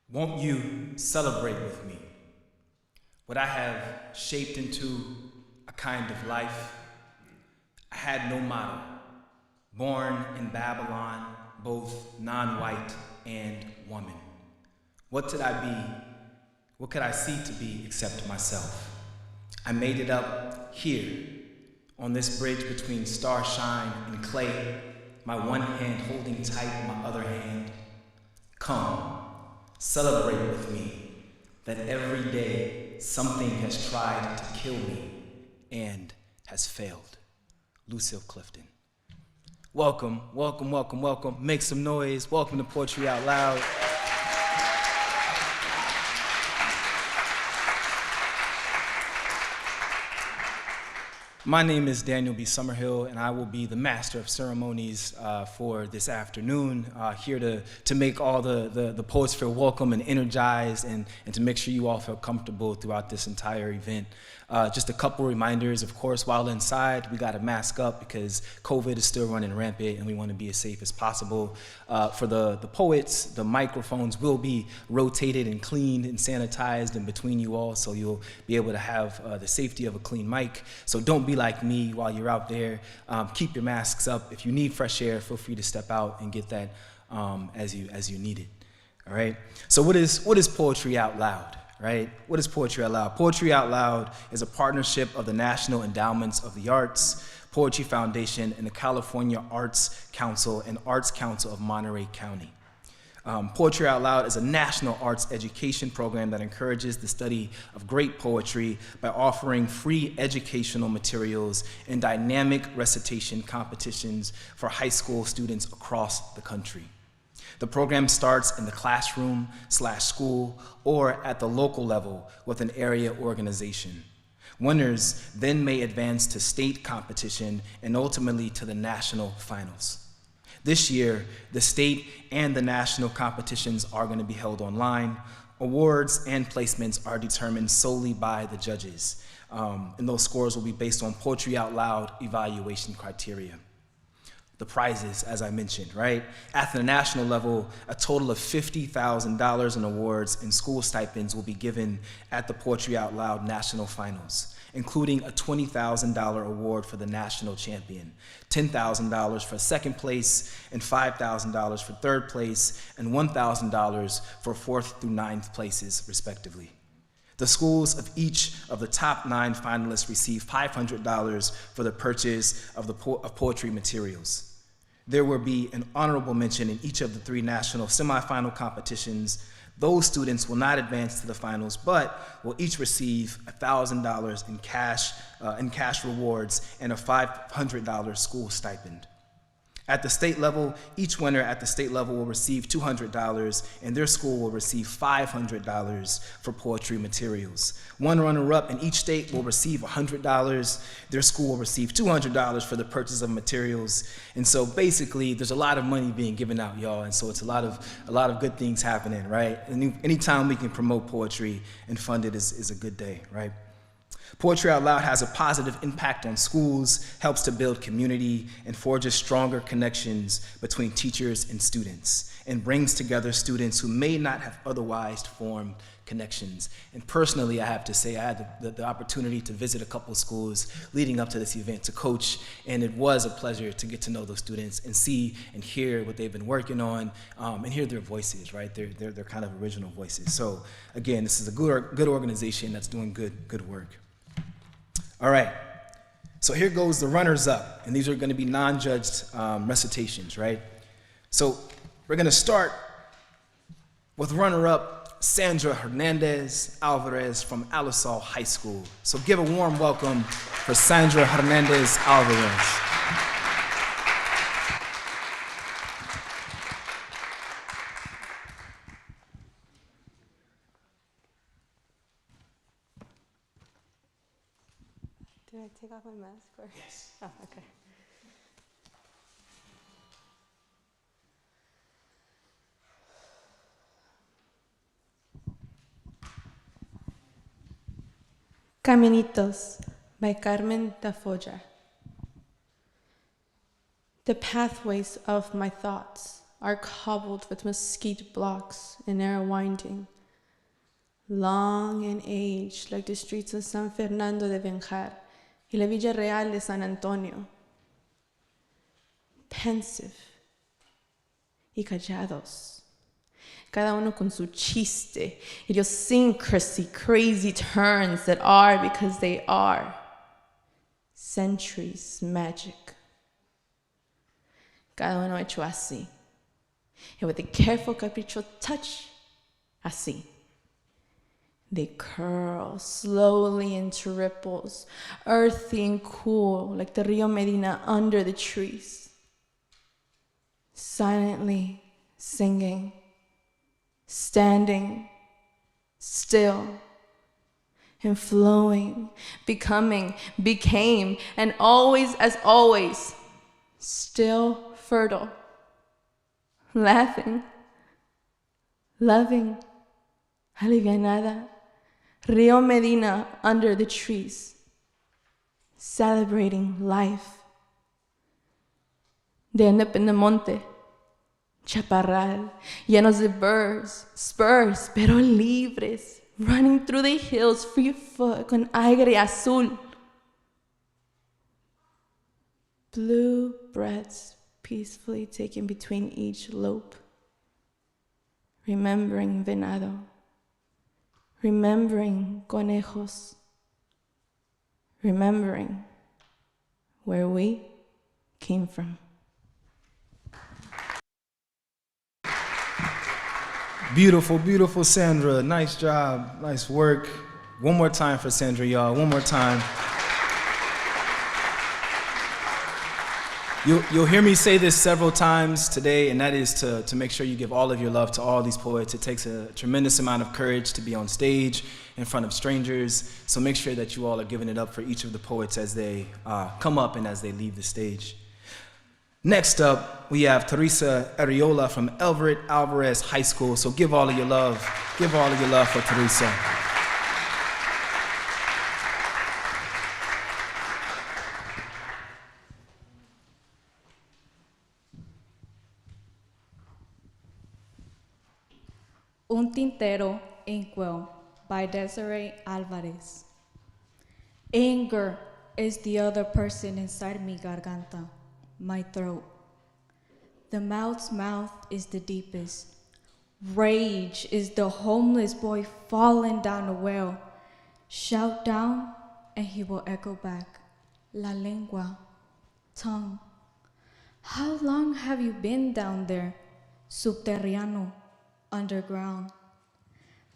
Won't you celebrate with me what I have shaped into a kind of life? I had no model, born in Babylon, both non-white and woman. What did I be? What could I see to be except myself? I made it up here, on this bridge between starshine and clay, my one hand holding tight my other hand. Come, celebrate with me that every day something has tried to kill me and has failed. Lucille Clifton. Welcome, welcome, welcome, welcome. Make some noise. Welcome to Poetry Out Loud. My name is Daniel Summerhill, and I will be the master of ceremonies for this afternoon, here to make all the poets feel welcome and energized, and to make sure you all feel comfortable throughout this entire event. Just a couple reminders, of course, while inside, we got to mask up because COVID is still running rampant and we want to be as safe as possible. For the poets, the microphones will be rotated and cleaned and sanitized in between you all, so you'll be able to have the safety of a clean mic. So don't be like me while you're out there. Keep your masks up. If you need fresh air, feel free to step out and get that as you need it. All right? So what is Poetry Out Loud? Right? What is Poetry Out Loud? Poetry Out Loud is a partnership of the National Endowments of the Arts, Poetry Foundation, and the California Arts Council and Arts Council of Monterey County. Poetry Out Loud is a national arts education program that encourages the study of great poetry by offering free educational materials and dynamic recitation competitions for high school students across the country. The program starts in the classroom/school or at the local level with an area organization. Winners then may advance to state competition and ultimately to the national finals. This year, the state and the national competitions are going to be held online. Awards and placements are determined solely by the judges, and those scores will be based on Poetry Out Loud evaluation criteria. The prizes, as I mentioned, right? At the national level, a total of $50,000 in awards and school stipends will be given at the Poetry Out Loud National Finals, including a $20,000 award for the national champion, $10,000 for second place, and $5,000 for third place, and $1,000 for fourth through ninth places, respectively. The schools of each of the top 9 finalists receive $500 for the purchase of poetry materials. There will be an honorable mention in each of the 3 national semifinal competitions. Those students will not advance to the finals, but will each receive $1,000 in cash rewards and a $500 school stipend. At the state level, each winner at the state level will receive $200, and their school will receive $500 for poetry materials. One runner-up in each state will receive $100. Their school will receive $200 for the purchase of materials. And so basically, there's a lot of money being given out, y'all, and so it's a lot of good things happening, right? And anytime we can promote poetry and fund it is a good day, right? Poetry Out Loud has a positive impact on schools, helps to build community, and forges stronger connections between teachers and students, and brings together students who may not have otherwise formed connections. And personally, I have to say, I had the opportunity to visit a couple of schools leading up to this event to coach, and it was a pleasure to get to know those students and see and hear what they've been working on, and hear their voices, right? They're kind of original voices. So again, this is a good organization that's doing good work. All right, so here goes the runners-up, and these are going to be non-judged recitations, right? So we're going to start with runner-up Sandra Hernandez Alvarez from Alisal High School. So give a warm welcome for Sandra Hernandez Alvarez. Do I take off my mask? Or? Yes. Oh, okay. Caminitos by Carmen Tafoya. The pathways of my thoughts are cobbled with mesquite blocks and are winding, long and aged like the streets of San Fernando de Benjar y la Villa Real de San Antonio, pensive y callados, cada uno con su chiste, idiosyncrasy, crazy turns that are because they are, centuries magic. Cada uno hecho así, and with a careful capricho touch, así. They curl slowly into ripples, earthy and cool, like the Rio Medina under the trees. Silently singing, standing still, and flowing, becoming, became, and always as always, still fertile, laughing, loving, alivianada, Rio Medina under the trees, celebrating life. They end up in the monte, chaparral, llenos de birds, spurs, pero libres, running through the hills, free foot, con aire azul. Blue breaths peacefully taken between each lope, remembering venado, remembering conejos, remembering where we came from. Beautiful, beautiful, Sandra. Nice job, nice work. One more time for Sandra, y'all. One more time. You'll hear me say this several times today, and that is to make sure you give all of your love to all these poets. It takes a tremendous amount of courage to be on stage in front of strangers, so make sure that you all are giving it up for each of the poets as they come up and as they leave the stage. Next up, we have Tanisha Smith from Everett Alvarez High School, so give all of your love. Give all of your love for Tanisha. Un Tintero Inkwell by Desiree Alvarez. Anger is the other person inside mi garganta, my throat. The mouth's mouth is the deepest. Rage is the homeless boy falling down a well. Shout down and he will echo back. La lengua, tongue. How long have you been down there? Subterráneo. Underground.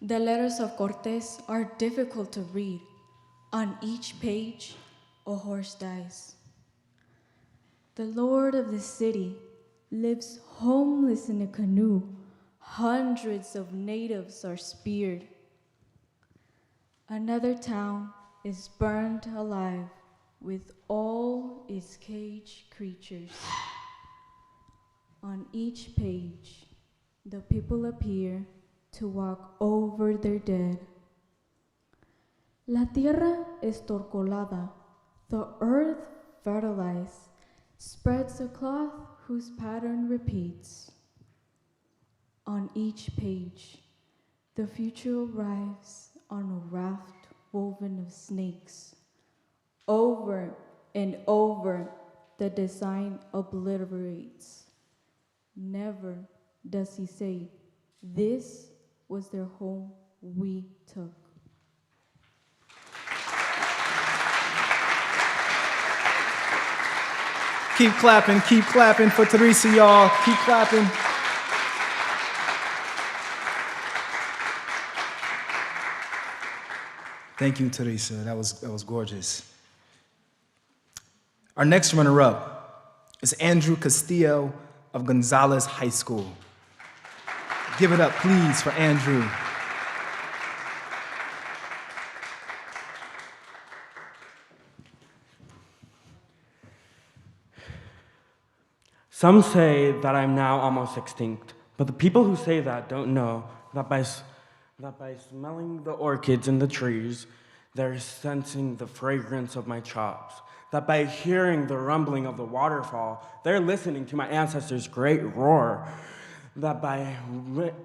The letters of Cortés are difficult to read. On each page, a horse dies. The lord of the city lives homeless in a canoe. Hundreds of natives are speared. Another town is burned alive with all its caged creatures. On each page, the people appear to walk over their dead. La tierra es torcolada, the earth fertilized, spreads a cloth whose pattern repeats. On each page, the future arrives on a raft woven of snakes. Over and over, the design obliterates. Never does he say, this was their home we took. Keep clapping for Tanisha, y'all. Keep clapping. Thank you, Tanisha. That was gorgeous. Our next runner-up is Andrew Castillo of Gonzales High School. Give it up, please, for Andrew. Some say that I'm now almost extinct, but the people who say that don't know that by smelling the orchids in the trees, They're sensing the fragrance of my chops, that by hearing the rumbling of the waterfall, they're listening to my ancestors' great roar, that by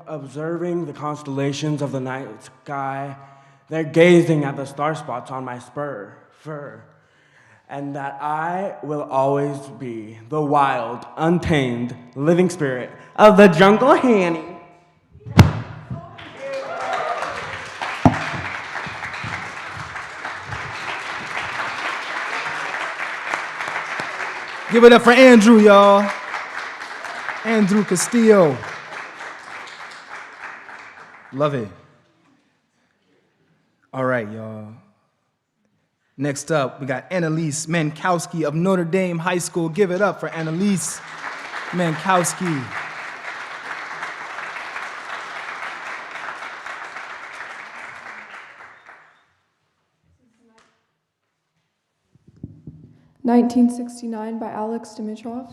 observing the constellations of the night sky, they're gazing at the star spots on my fur, and that I will always be the wild, untamed, living spirit of the jungle Hanny. Give it up for Andrew, y'all. Andrew Castillo. Love it. All right, y'all. Next up, we got Anneliese Mankowski of Notre Dame High School. Give it up for Anneliese Mankowski. (1969) by Alex Dimitrov.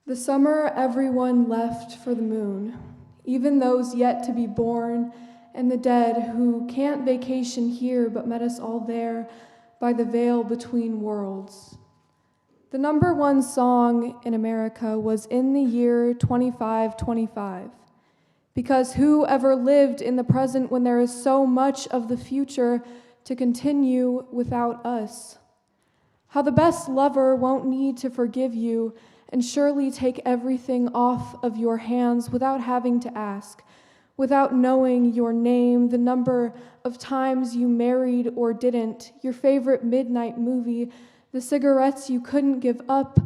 The summer everyone left for the moon, even those yet to be born, and the dead who can't vacation here but met us all there by the veil between worlds. The #1 song in America was in the year 2525, because who ever lived in the present when there is so much of the future to continue without us? How the best lover won't need to forgive you and surely take everything off of your hands without having to ask, without knowing your name, the number of times you married or didn't, your favorite midnight movie, the cigarettes you couldn't give up,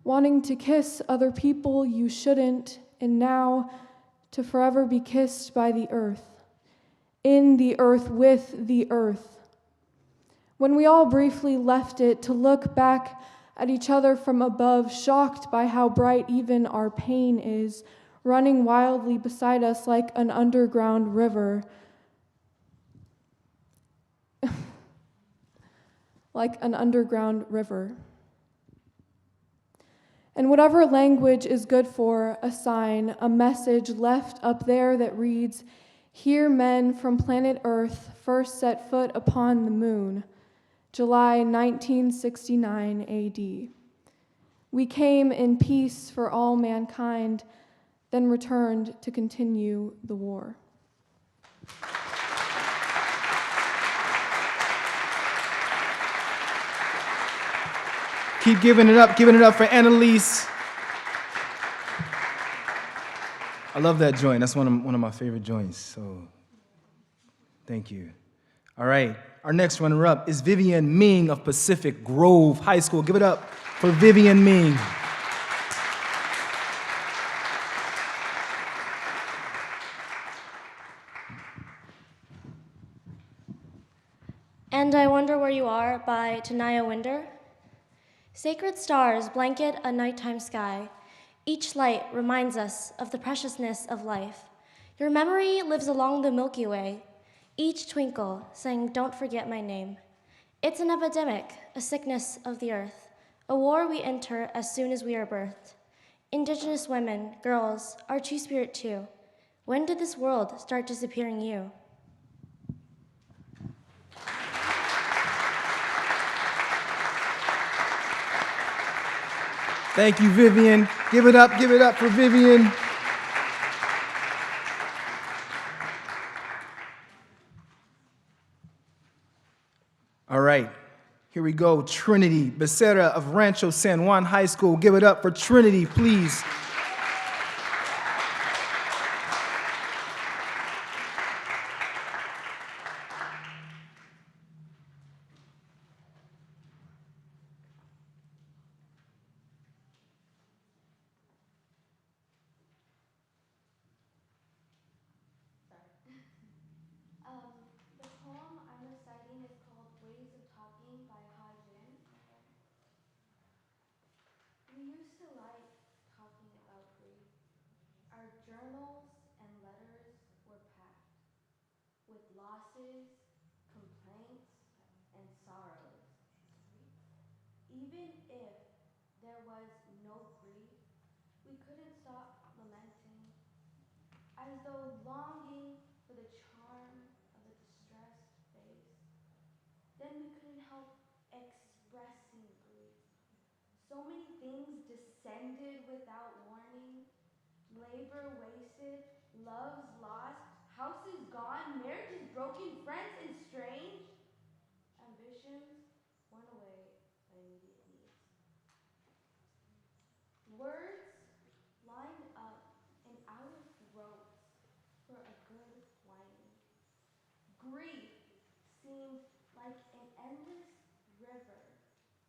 wanting to kiss other people you shouldn't, and now to forever be kissed by the earth, in the earth with the earth. When we all briefly left it to look back at each other from above, shocked by how bright even our pain is, running wildly beside us like an underground river. Like an underground river. And whatever language is good for, a sign, a message left up there that reads, "Here men from planet Earth first set foot upon the moon." July 1969 AD. We came in peace for all mankind, then returned to continue the war. Keep giving it up for Anneliese. I love that joint. That's one of my favorite joints, so thank you. All right, our next runner-up is Vivian Ming of Pacific Grove High School. Give it up for Vivian Ming. And I Wonder Where You Are by Tanaya Winder. Sacred stars blanket a nighttime sky. Each light reminds us of the preciousness of life. Your memory lives along the Milky Way. Each twinkle saying, "Don't forget my name." It's an epidemic, a sickness of the earth, a war we enter as soon as we are birthed. Indigenous women, girls, are two-spirit too. When did this world start disappearing you? Thank you, Vivian. Give it up for Vivian. All right, here we go. Trinity Becerra of Rancho San Juan High School. Give it up for Trinity, please. The poem I'm reciting is called Ways of Talking by Ha-Jin. We used to like talking about grief. Our journals and letters were packed with losses, complaints, and sorrows. Even if there was no grief, we couldn't stop lamenting, as though longing for the charm of a distressed face. So many things descended without warning. Labor wasted, loves lost, houses gone, marriages broken, friends estranged. Ambitions worn away by immediate needs. Words lined up in our throats for a good whining. Grief seemed like an endless river,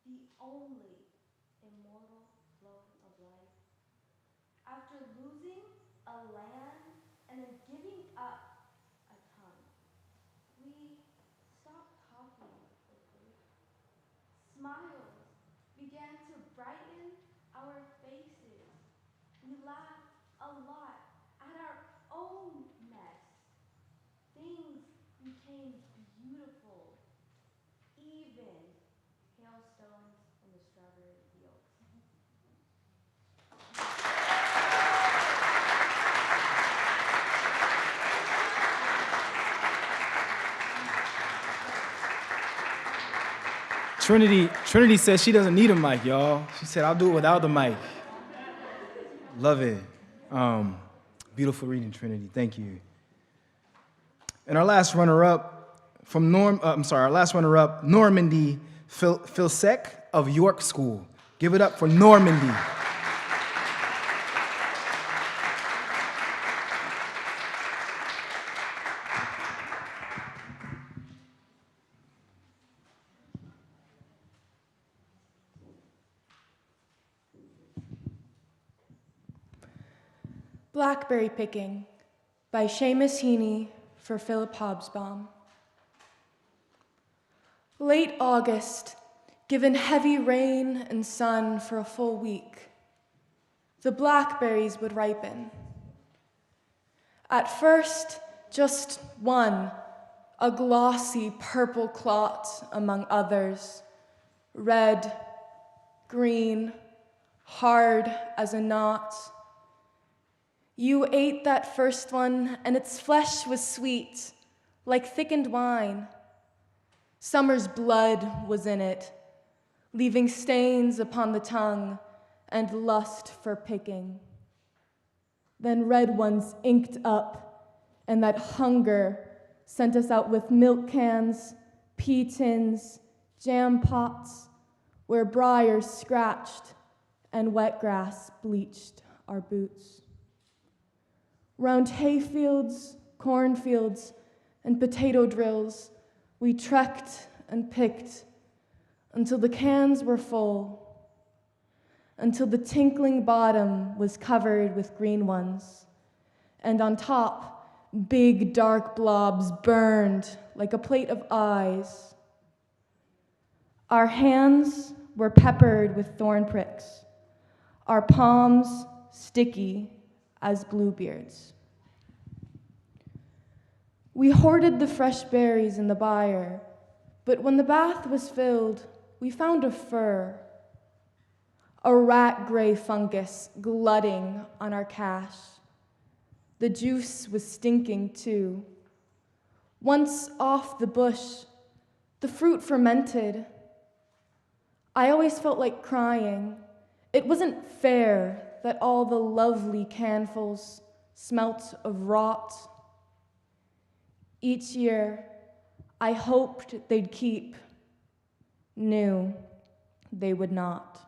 the only immortal flow of life. After losing a land and then giving up a tongue, we stopped talking quickly. Smiles began to brighten our faces. We laughed a lot at our own mess. Things became beautiful, even hailstones in the strawberry fields. Trinity says she doesn't need a mic, y'all. She said, I'll do it without the mic. Love it. Beautiful reading, Trinity. Thank you. And our last runner-up Normandy Filsek of York School. Give it up for Normandy. Blackberry Picking by Seamus Heaney for Philip Hobsbawm. Late August, given heavy rain and sun for a full week, the blackberries would ripen. At first, just one, a glossy purple clot among others, red, green, hard as a knot. You ate that first one, and its flesh was sweet, like thickened wine. Summer's blood was in it, leaving stains upon the tongue and lust for picking. Then red ones inked up, and that hunger sent us out with milk cans, pea tins, jam pots, where briars scratched and wet grass bleached our boots. Round hayfields, cornfields, and potato drills, we trekked and picked until the cans were full, until the tinkling bottom was covered with green ones, and on top, big dark blobs burned like a plate of eyes. Our hands were peppered with thorn pricks, our palms sticky as bluebeards. We hoarded the fresh berries in the byre, but when the bath was filled, we found a fur, a rat-gray fungus glutting on our cache. The juice was stinking too. Once off the bush, the fruit fermented. I always felt like crying. It wasn't fair that all the lovely canfuls smelt of rot. Each year, I hoped they'd keep, knew they would not.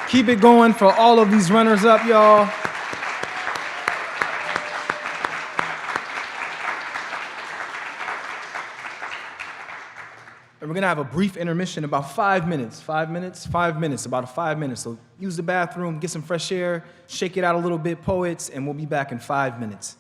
Keep it going for all of these runners up, y'all. And we're gonna have a brief intermission, about 5 minutes, about 5 minutes. So use the bathroom, get some fresh air, shake it out a little bit, poets, and we'll be back in 5 minutes.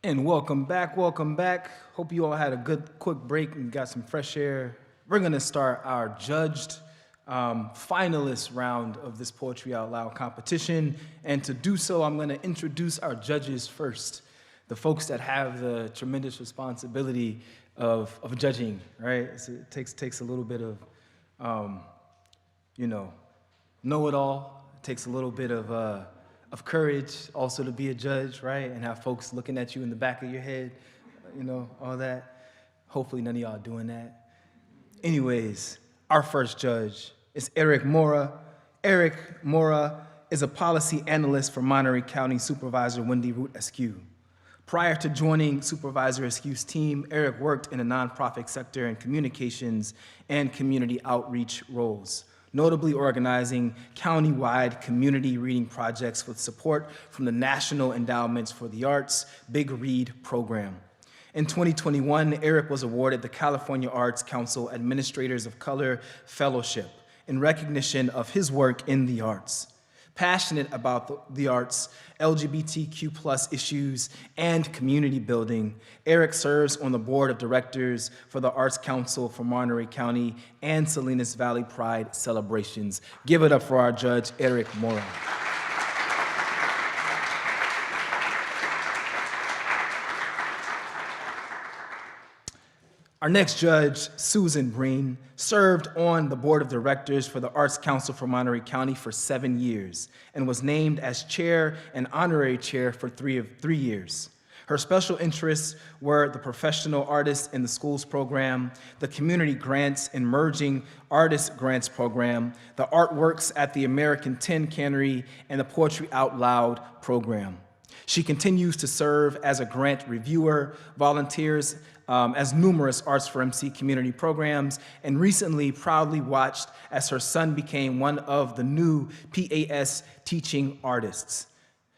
And welcome back, welcome back. Hope you all had a good, quick break and got some fresh air. We're gonna start our judged finalist round of this Poetry Out Loud competition. And to do so, I'm gonna introduce our judges first, the folks that have the tremendous responsibility of judging, right? So it takes a little bit of, know-it-all. It takes a little bit of courage also to be a judge, right? And have folks looking at you in the back of your head, all that. Hopefully none of y'all doing that. Anyways, our first judge is Eric Mora. Eric Mora is a policy analyst for Monterey County Supervisor Wendy Root Askew. Prior to joining Supervisor Askew's team, Eric worked in the nonprofit sector in communications and community outreach roles, notably organizing county-wide community reading projects with support from the National Endowments for the Arts Big Read program. In 2021, Eric was awarded the California Arts Council Administrators of Color Fellowship in recognition of his work in the arts. Passionate about the arts, LGBTQ+ issues, and community building, Eric serves on the board of directors for the Arts Council for Monterey County and Salinas Valley Pride celebrations. Give it up for our judge, Eric Mora. Our next judge, Susan Breen, served on the board of directors for the Arts Council for Monterey County for 7 years and was named as chair and honorary chair for 3 years. Her special interests were the professional artists in the schools program, the community grants and emerging artist grants program, the artworks at the American Tin Cannery, and the Poetry Out Loud program. She continues to serve as a grant reviewer, volunteers as numerous Arts for MC community programs, and recently proudly watched as her son became one of the new PAS teaching artists.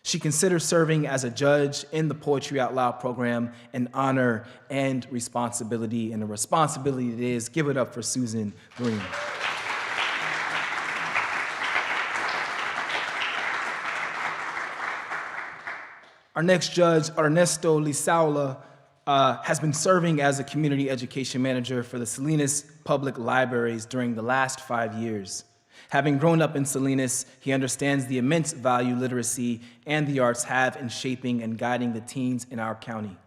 She considers serving as a judge in the Poetry Out Loud program an honor and responsibility, and a responsibility it is. Give it up for Susan Green. Our next judge, Ernesto Lisaola, has been serving as a community education manager for the Salinas Public Libraries during the last 5 years. Having grown up in Salinas, he understands the immense value literacy and the arts have in shaping and guiding the teens in our county.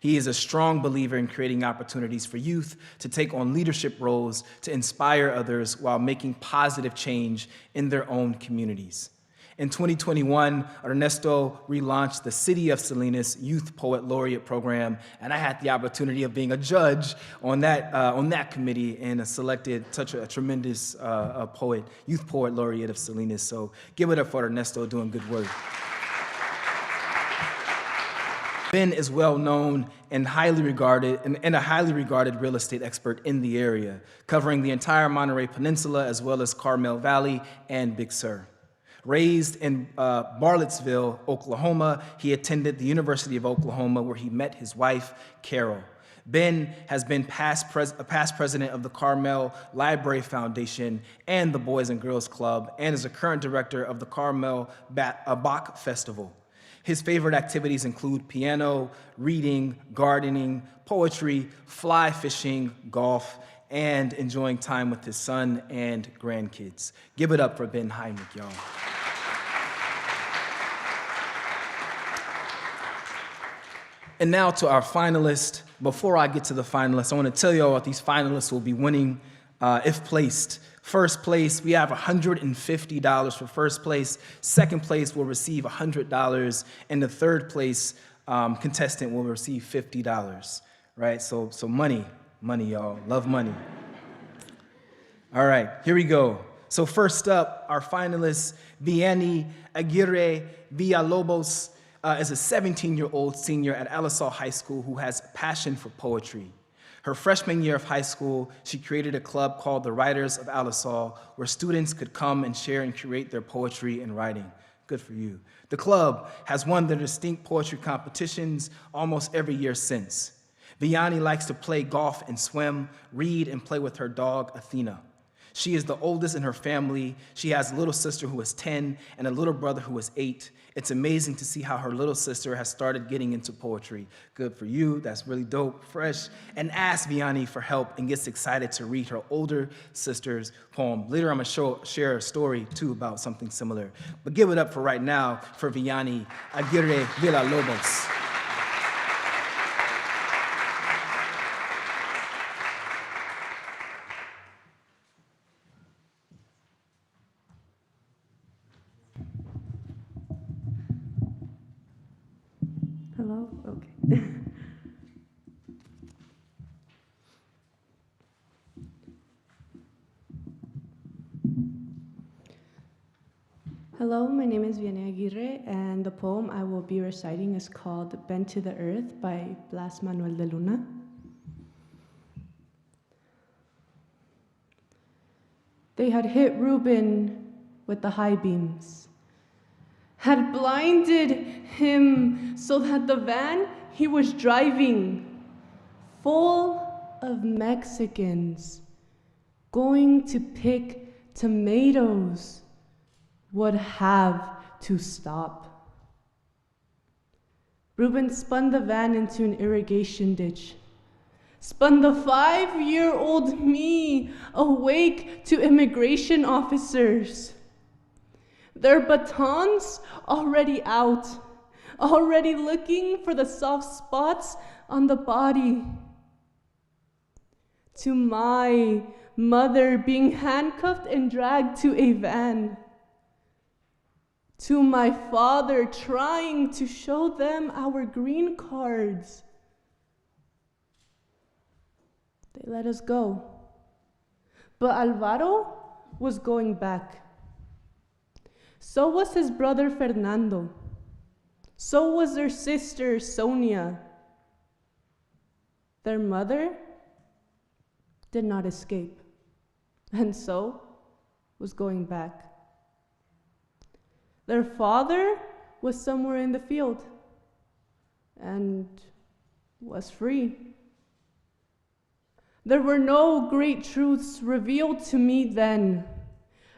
He is a strong believer in creating opportunities for youth to take on leadership roles to inspire others while making positive change in their own communities. In 2021, Ernesto relaunched the City of Salinas Youth Poet Laureate program, and I had the opportunity of being a judge on that committee and selected such a tremendous youth poet laureate of Salinas. So give it up for Ernesto doing good work. Ben is well known and a highly regarded real estate expert in the area, covering the entire Monterey Peninsula as well as Carmel Valley and Big Sur. Raised in Bartlesville, Oklahoma, he attended the University of Oklahoma where he met his wife, Carol. Ben has been past president of the Carmel Library Foundation and the Boys and Girls Club, and is a current director of the Carmel Bach Festival. His favorite activities include piano, reading, gardening, poetry, fly fishing, golf, and enjoying time with his son and grandkids. Give it up for Ben Heimlich, y'all. And now to our finalists. Before I get to the finalists, I want to tell you all what these finalists will be winning if placed. First place, we have $150 for first place. Second place will receive $100, and the third place contestant will receive $50, right? So money, y'all. Love money. All right, here we go. So first up, our finalists, Bienni Aguirre Villalobos is a 17-year-old senior at Alisal High School who has a passion for poetry. Her freshman year of high school, she created a club called the Writers of Alisal, where students could come and share and curate their poetry and writing. Good for you. The club has won the distinct poetry competitions almost every year since. Bienni likes to play golf and swim, read, and play with her dog, Athena. She is the oldest in her family. She has a little sister who is 10 and a little brother who is 8. It's amazing to see how her little sister has started getting into poetry. Good for you, that's really dope, fresh. And asks Bienni for help and gets excited to read her older sister's poem. Later I'm gonna share a story too about something similar. But give it up for right now for Bienni Aguirre Lobos. Hello? Okay. Hello, my name is Bienni Aguirre, and the poem I will be reciting is called Bent to the Earth by Blas Manuel de Luna. They had hit Reuben with the high beams, had blinded him so that the van he was driving, full of Mexicans going to pick tomatoes, would have to stop. Reuben spun the van into an irrigation ditch, spun the 5-year-old me awake to immigration officers. Their batons already out, already looking for the soft spots on the body. To my mother being handcuffed and dragged to a van. To my father trying to show them our green cards. They let us go. But Alvaro was going back. So was his brother Fernando. So was their sister Sonia. Their mother did not escape, and so was going back. Their father was somewhere in the field and was free. There were no great truths revealed to me then,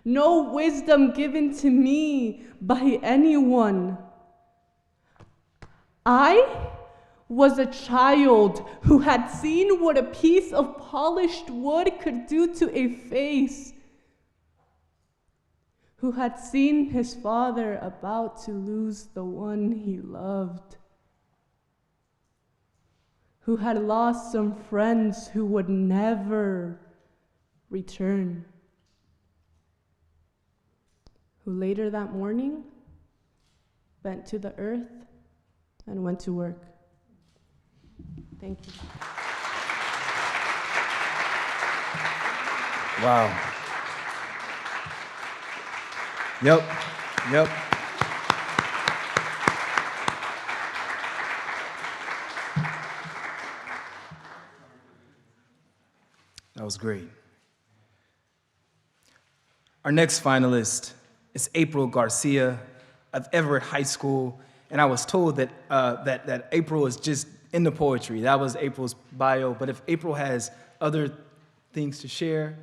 no wisdom given to me by anyone. I was a child who had seen what a piece of polished wood could do to a face, who had seen his father about to lose the one he loved, who had lost some friends who would never return, who later that morning bent to the earth and went to work. Thank you. Wow. Yep. That was great. Our next finalist is April Garcia of Everett High School, and I was told that that April is just into poetry. That was April's bio, but if April has other things to share,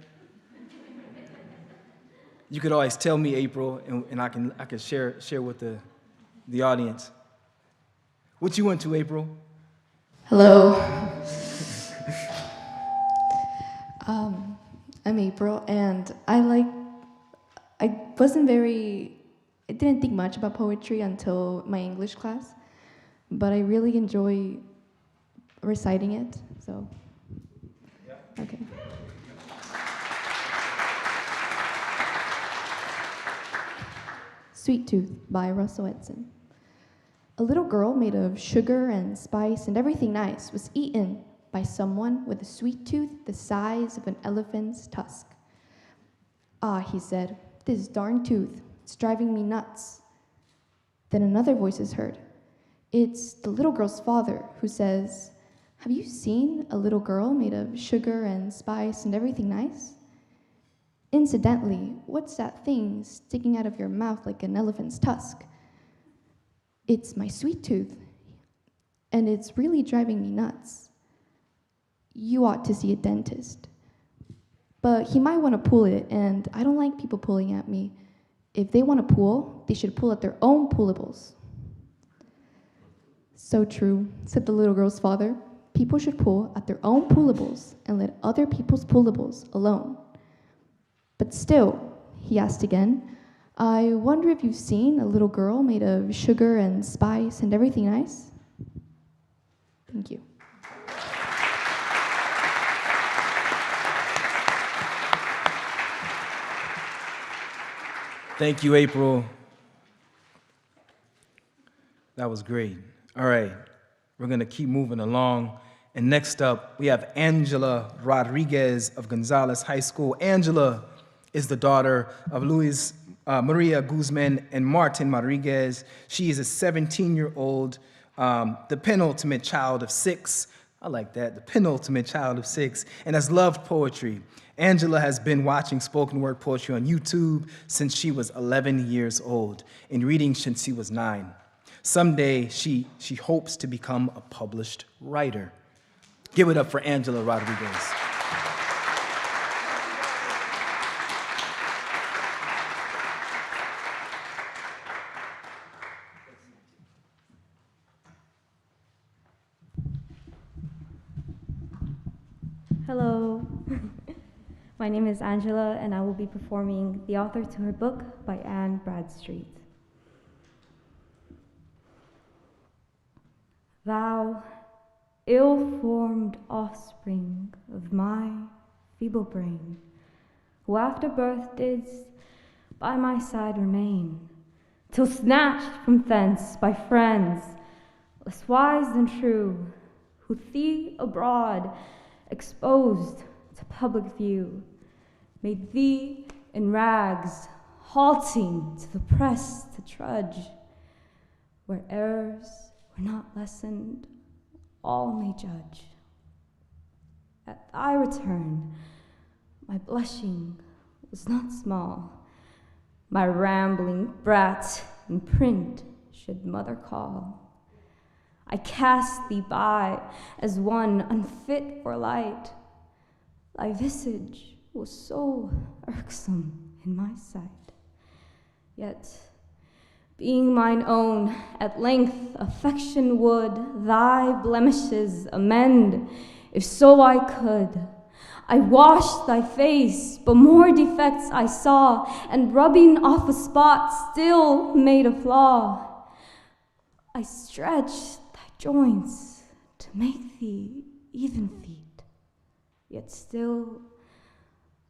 you could always tell me, April, and I can share with the audience. What you into, April? Hello. I'm April, and I didn't think much about poetry until my English class, but I really enjoy reciting it, so, okay. Sweet Tooth by Russell Edson. A little girl made of sugar and spice and everything nice was eaten by someone with a sweet tooth the size of an elephant's tusk. Ah, he said, this darn tooth, it's driving me nuts. Then another voice is heard. It's the little girl's father who says, have you seen a little girl made of sugar and spice and everything nice? Incidentally, what's that thing sticking out of your mouth like an elephant's tusk? It's my sweet tooth, and it's really driving me nuts. You ought to see a dentist. but he might want to pull it, and I don't like people pulling at me. If they want to pull, they should pull at their own pullables. So true, said the little girl's father. People should pull at their own pullables and let other people's pullables alone. But still, he asked again, I wonder if you've seen a little girl made of sugar and spice and everything nice? Thank you. Thank you, April. That was great. All right, we're gonna keep moving along. And next up, we have Angela Rodriguez of Gonzales High School. Angela is the daughter of Luis Maria Guzman and Martin Rodriguez. She is a 17-year-old, the penultimate child of 6. I like that, the penultimate child of 6, and has loved poetry. Angela has been watching spoken word poetry on YouTube since she was 11 years old and reading since she was 9. Someday, she hopes to become a published writer. Give it up for Angela Rodriguez. Hello, my name is Angela, and I will be performing the author to her book by Anne Bradstreet. Thou ill-formed offspring of my feeble brain, who after birth didst by my side remain, till snatched from thence by friends, less wise than true, who thee abroad exposed to public view, made thee in rags, halting to the press to trudge, where errors were not lessened, all may judge. At thy return, my blushing was not small, my rambling brat in print should mother call. I cast thee by as one unfit for light. Thy visage was so irksome in my sight. Yet, being mine own, at length affection would thy blemishes amend, if so I could. I washed thy face, but more defects I saw, and rubbing off a spot still made a flaw. I stretched joints to make thee even feet, yet still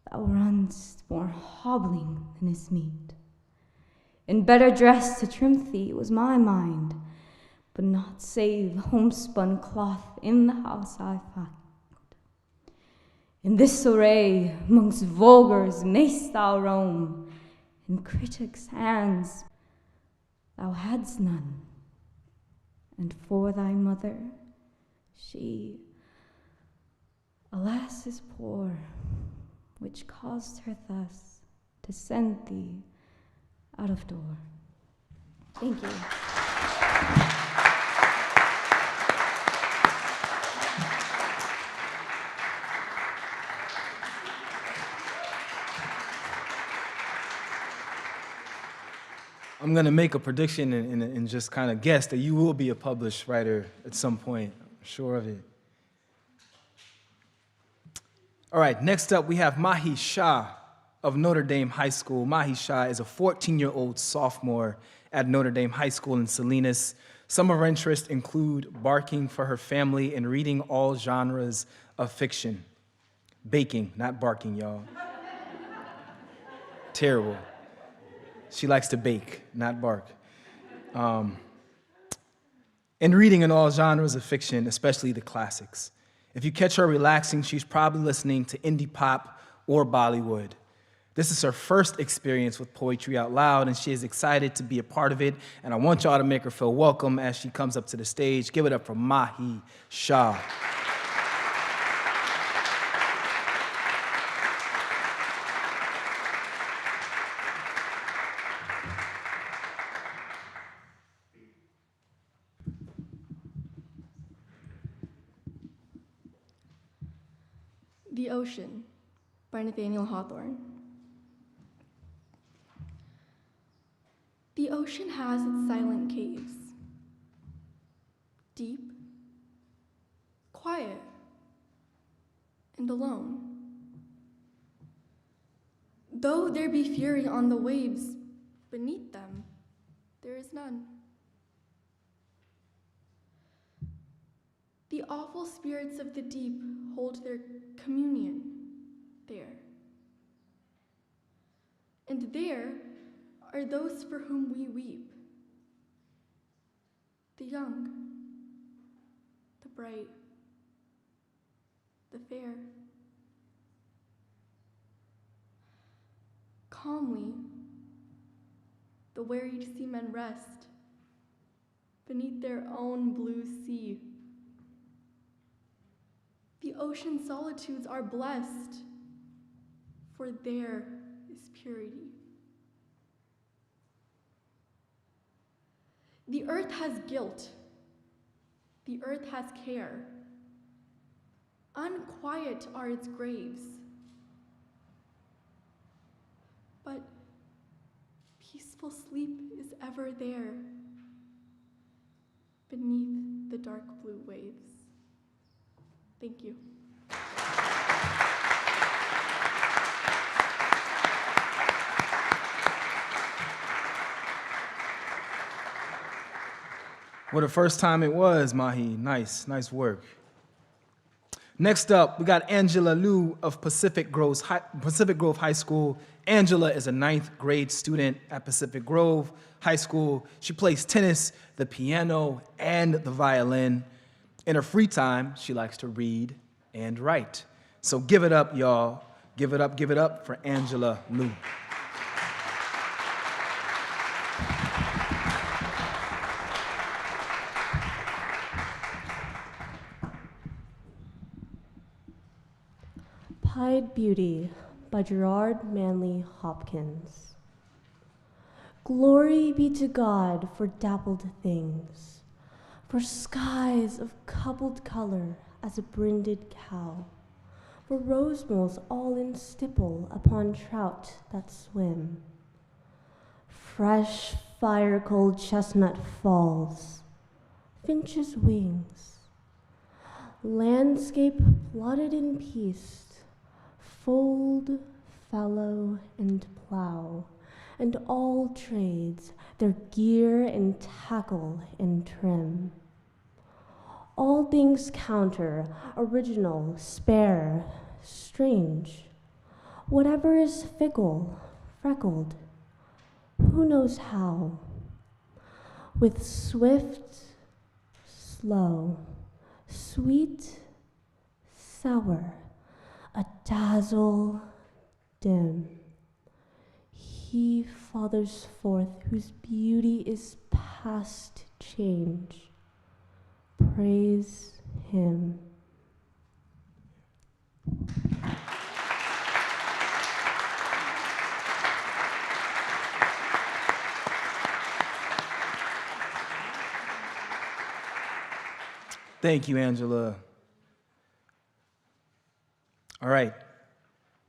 thou runn'st more hobbling than is meet. In better dress to trim thee was my mind, but not save homespun cloth in the house I find. In this array, amongst vulgars mayst thou roam, in critics' hands thou hadst none. And for thy mother, she, alas, is poor, which caused her thus to send thee out of door. Thank you. I'm going to make a prediction and just kind of guess that you will be a published writer at some point. I'm sure of it. All right, next up we have Mahi Shah of Notre Dame High School. Mahi Shah is a 14-year-old sophomore at Notre Dame High School in Salinas. Some of her interests include barking for her family and reading all genres of fiction. Baking, not barking, y'all. Terrible. She likes to bake, not bark. And reading in all genres of fiction, especially the classics. If you catch her relaxing, she's probably listening to indie pop or Bollywood. This is her first experience with poetry out loud, and she is excited to be a part of it. And I want y'all to make her feel welcome as she comes up to the stage. Give it up for Mahi Shah. The Ocean by Nathaniel Hawthorne. The ocean has its silent caves, deep, quiet, and alone. Though there be fury on the waves, beneath them there is none. The awful spirits of the deep hold their communion there. And there are those for whom we weep. The young, the bright, the fair. Calmly, the wearied seamen rest beneath their own blue sea. The ocean solitudes are blessed, for there is purity. The earth has guilt. The earth has care. Unquiet are its graves. But peaceful sleep is ever there, beneath the dark blue waves. Thank you. What a first time it was, Mahi. Nice work. Next up, we got Angela Liu of Pacific Grove High School. Angela is a 9th grade student at Pacific Grove High School. She plays tennis, the piano, and the violin. In her free time, she likes to read and write. So give it up, y'all. Give it up for Angela Liu. Pied Beauty by Gerard Manley Hopkins. Glory be to God for dappled things, for skies of coupled color as a brinded cow, for rose moles all in stipple upon trout that swim. Fresh fire-cold chestnut falls, finch's wings, landscape plodded in peace, fold, fallow, and plow, and all trades their gear and tackle and trim. All things counter, original, spare, strange. Whatever is fickle, freckled, who knows how? With swift, slow, sweet, sour, a dazzle dim, he fathers forth whose beauty is past change. Praise him. Thank you, Angela. All right.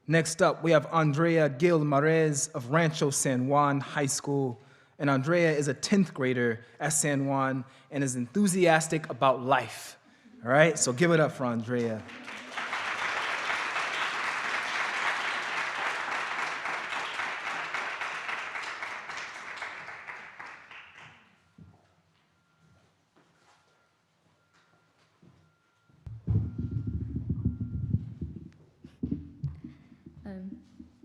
Next up, we have Andrea Gil-Marez of Rancho San Juan High School. And Andrea is a 10th grader at San Juan and is enthusiastic about life. All right, so give it up for Andrea.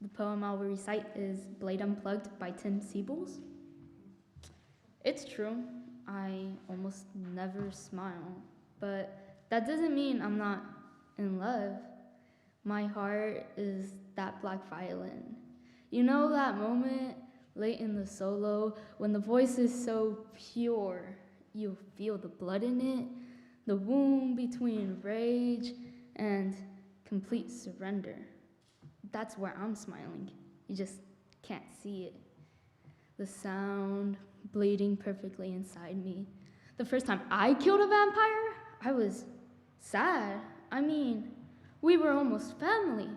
The poem I will recite is Blade Unplugged by Tim Siebels. It's true, I almost never smile, but that doesn't mean I'm not in love. My heart is that black violin. You know that moment late in the solo when the voice is so pure, you feel the blood in it, the wound between rage and complete surrender. That's where I'm smiling. You just can't see it. The sound bleeding perfectly inside me. The first time I killed a vampire, I was sad. I mean, we were almost family.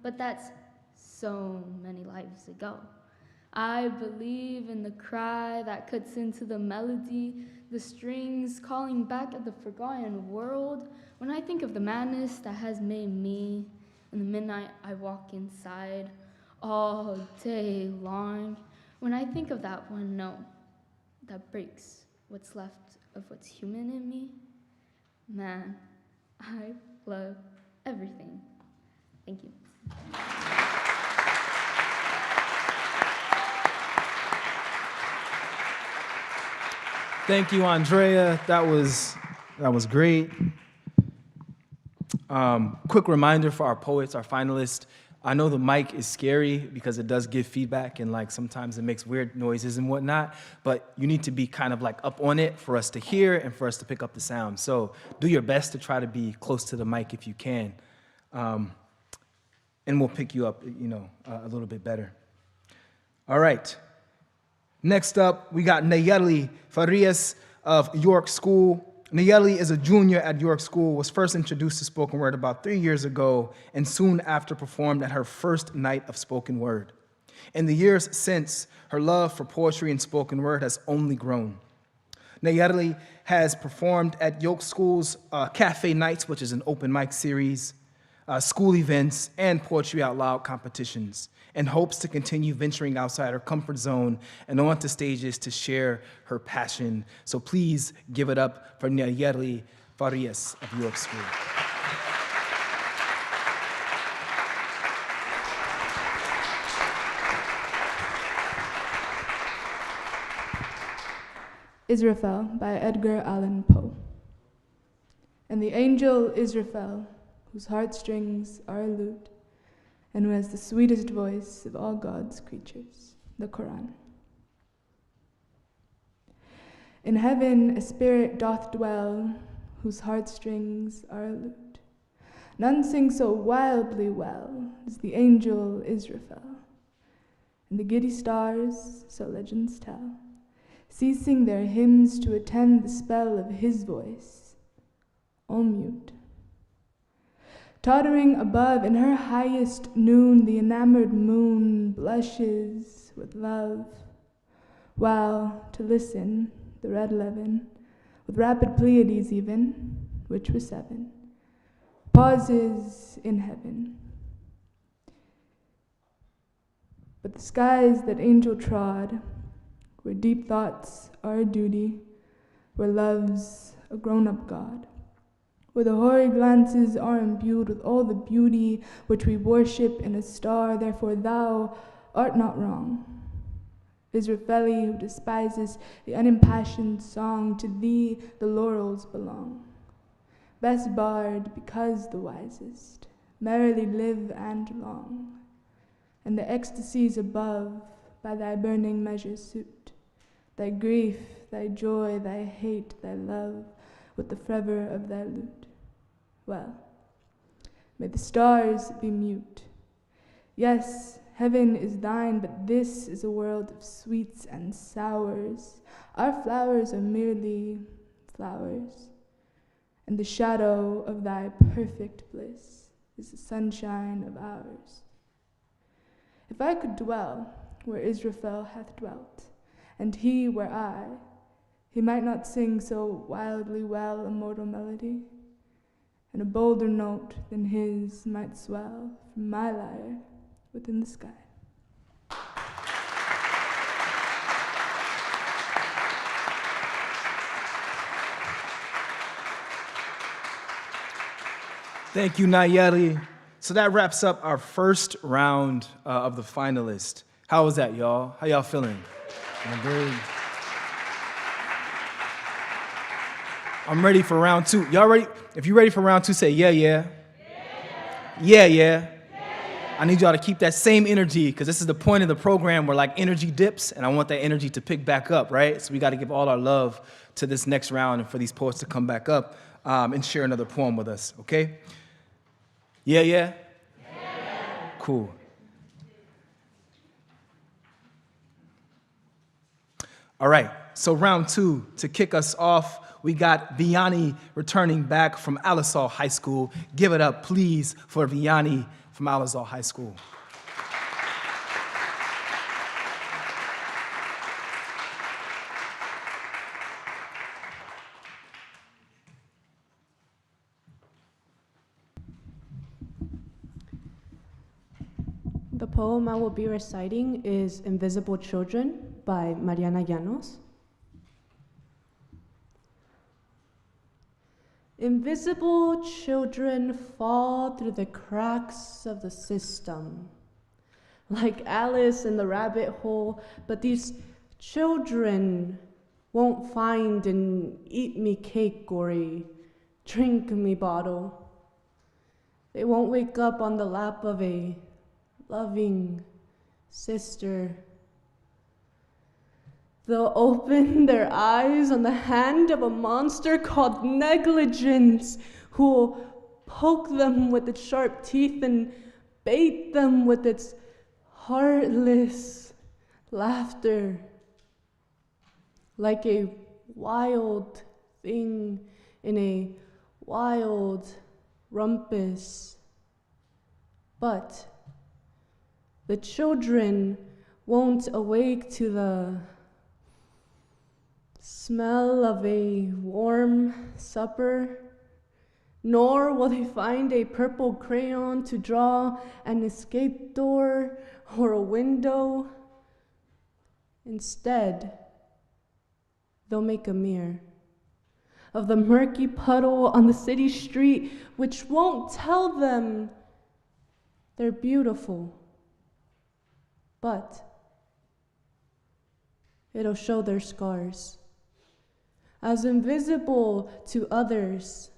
but that's so many lives ago. I believe in the cry that cuts into the melody, the strings calling back at the forgotten world. When I think of the madness that has made me, in the midnight I walk inside all day long. When I think of that one note that breaks what's left of what's human in me, man, I love everything. Thank you. Thank you, Andrea. That was great. Quick reminder for our poets, our finalists. I know the mic is scary because it does give feedback and like sometimes it makes weird noises and whatnot, but you need to be kind of like up on it for us to hear and for us to pick up the sound. So do your best to try to be close to the mic if you can. And we'll pick you up, a little bit better. All right. Next up, we got Neyali Farias of York School. Neyali is a junior at York School, was first introduced to spoken word about 3 years ago, and soon after performed at her first night of spoken word. In the years since, her love for poetry and spoken word has only grown. Neyali has performed at York School's Cafe Nights, which is an open mic series, school events, and Poetry Out Loud competitions, and hopes to continue venturing outside her comfort zone and onto stages to share her passion. So please give it up for Neyali Farias of York School. Israfel by Edgar Allan Poe. And the angel Israfel, whose heartstrings are a lute, and who has the sweetest voice of all God's creatures, the Quran. In heaven a spirit doth dwell, whose heartstrings are a lute. None sing so wildly well as the angel Israfel. And the giddy stars, so legends tell, ceasing their hymns to attend the spell of his voice, all mute. Tottering above in her highest noon, the enamored moon blushes with love, while, to listen, the red levin, with rapid Pleiades even, which were 7, pauses in heaven. But the skies that angel trod, where deep thoughts are a duty, where love's a grown-up God, where the hoary glances are imbued with all the beauty which we worship in a star, therefore thou art not wrong. Israfeli, who despises the unimpassioned song, to thee the laurels belong. Best bard, because the wisest, merrily live and long, and the ecstasies above by thy burning measures suit, thy grief, thy joy, thy hate, thy love, with the fervor of thy lute. Well, may the stars be mute. Yes, heaven is thine, but this is a world of sweets and sours. Our flowers are merely flowers, and the shadow of thy perfect bliss is the sunshine of ours. If I could dwell where Israfel hath dwelt, and he where I, he might not sing so wildly well a mortal melody, and a bolder note than his might swell from my lyre within the sky. Thank you, Neyali. So that wraps up our first round of the finalists. How was that, y'all? How y'all feeling? I'm ready for round 2. Y'all ready? If you're ready for round 2, say yeah, yeah. Yeah, yeah. I need y'all to keep that same energy because this is the point of the program where like energy dips and I want that energy to pick back up, right? So we got to give all our love to this next round and for these poets to come back up and share another poem with us, okay? Yeah, yeah? Cool. All right, so round 2, to kick us off, we got Bienni returning back from Alisal High School. Give it up, please, for Bienni from Alisal High School. The poem I will be reciting is Invisible Children by Mariana Llanos. Invisible children fall through the cracks of the system, like Alice in the rabbit hole, but these children won't find an eat me cake or a drink me bottle. They won't wake up on the lap of a loving sister. They'll open their eyes on the hand of a monster called negligence, who'll poke them with its sharp teeth and bait them with its heartless laughter. Like a wild thing in a wild rumpus. But the children won't awake to the smell of a warm supper, nor will they find a purple crayon to draw an escape door or a window. Instead, they'll make a mirror of the murky puddle on the city street, which won't tell them they're beautiful, but it'll show their scars, as invisible to others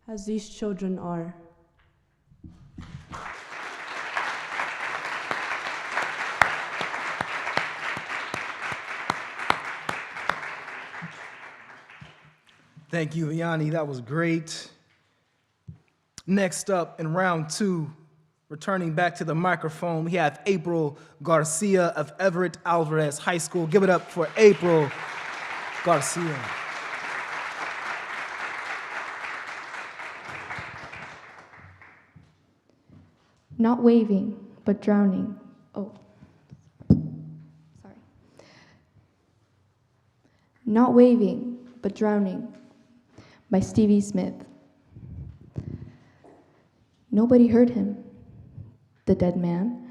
as these children are. Thank you, Bienni. That was great. Next up in round two, returning back to the microphone, we have April Garcia of Everett Alvarez High School. Give it up for April Garcia. Not waving, but drowning. Oh, sorry. Not waving, but drowning by Stevie Smith. Nobody heard him, the dead man,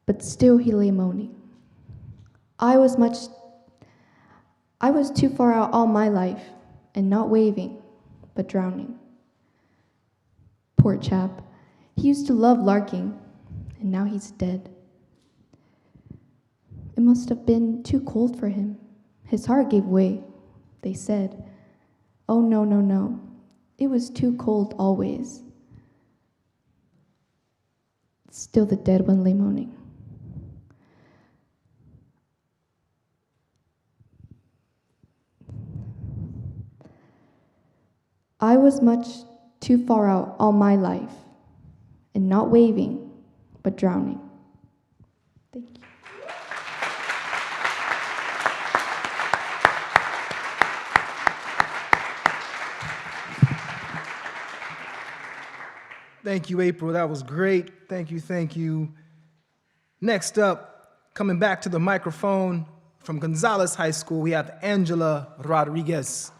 but still he lay moaning. I was too far out all my life, and not waving, but drowning. Poor chap, he used to love larking, and now he's dead. It must have been too cold for him. His heart gave way, they said. Oh, no, no, no. It was too cold always. Still the dead one lay moaning. I was much too far out all my life, and not waving, but drowning. Thank you. Thank you, April. That was great. Thank you, thank you. Next up, coming back to the microphone from Gonzales High School, we have Angela Rodriguez.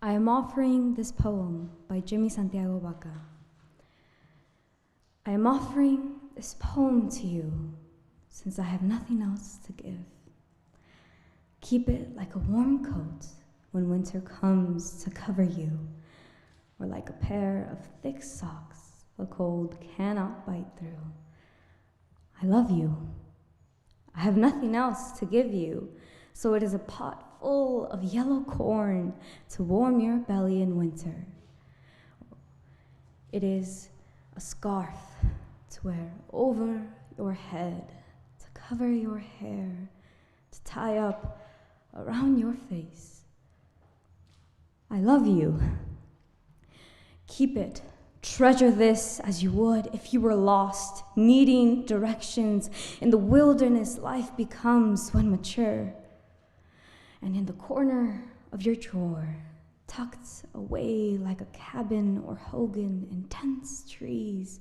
I am offering this poem by Jimmy Santiago Vaca. I am offering this poem to you since I have nothing else to give. Keep it like a warm coat when winter comes to cover you, or like a pair of thick socks the cold cannot bite through. I love you. I have nothing else to give you, so it is a pot full of yellow corn to warm your belly in winter. It is a scarf to wear over your head, to cover your hair, to tie up around your face. I love you. Keep it. Treasure this as you would if you were lost, needing directions in the wilderness life becomes when mature. And in the corner of your drawer, tucked away like a cabin or hogan in dense trees,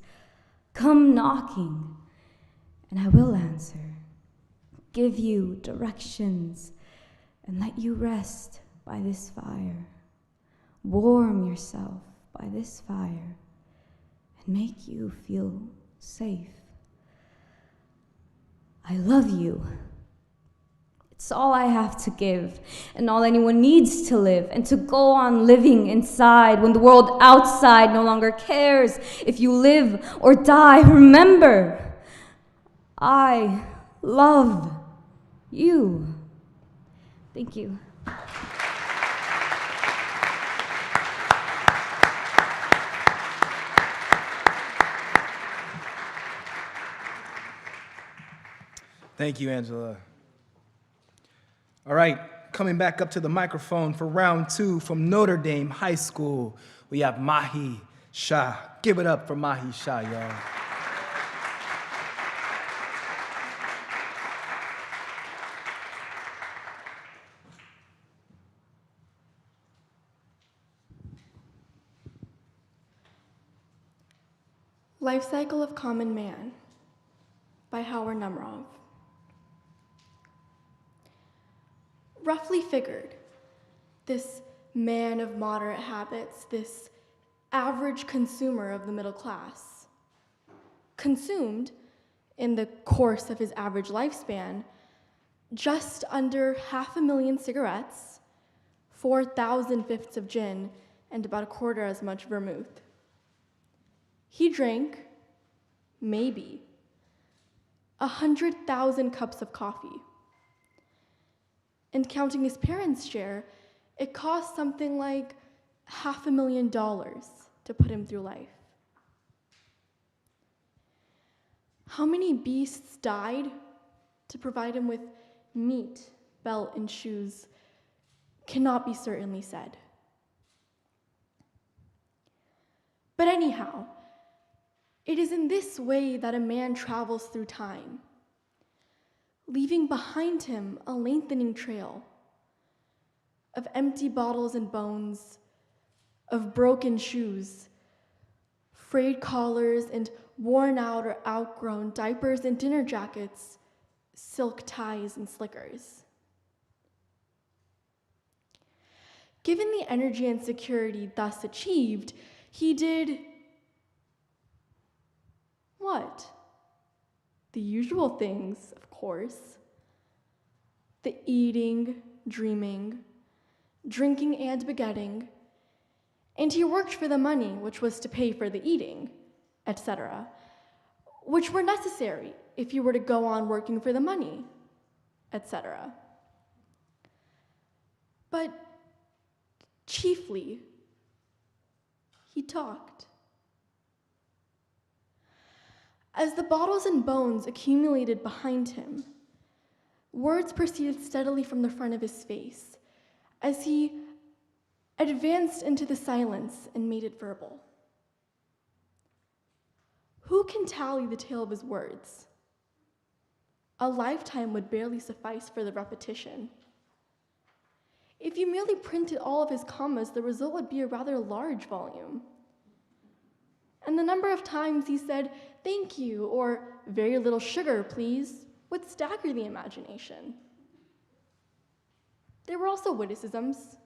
come knocking, and I will answer, give you directions, and let you rest by this fire. Warm yourself by this fire and make you feel safe. I love you. It's all I have to give, and all anyone needs to live, and to go on living inside when the world outside no longer cares if you live or die. Remember, I love you. Thank you. Thank you, Angela. All right, coming back up to the microphone for round 2 from Notre Dame High School, we have Mahi Shah. Give it up for Mahi Shah, y'all. Life Cycle of Common Man by Howard Numrov. Roughly figured, this man of moderate habits, this average consumer of the middle class, consumed, in the course of his average lifespan, just under 500,000 cigarettes, 4,000 fifths of gin, and about a quarter as much vermouth. He drank, maybe, 100,000 cups of coffee. And counting his parents' share, it cost something like $500,000 to put him through life. How many beasts died to provide him with meat, belt, and shoes cannot be certainly said. But anyhow, it is in this way that a man travels through time, leaving behind him a lengthening trail of empty bottles and bones, of broken shoes, frayed collars and worn out or outgrown diapers and dinner jackets, silk ties and slickers. Given the energy and security thus achieved, he did what? The usual things, of course. The eating, dreaming, drinking and begetting, and he worked for the money which was to pay for the eating, etc., which were necessary if you were to go on working for the money, etc. But chiefly, he talked. As the bottles and bones accumulated behind him, words proceeded steadily from the front of his face as he advanced into the silence and made it verbal. Who can tally the tale of his words? A lifetime would barely suffice for the repetition. If you merely printed all of his commas, the result would be a rather large volume. And the number of times he said, "Thank you," or "Very little sugar, please," would stagger the imagination. There were also witticisms,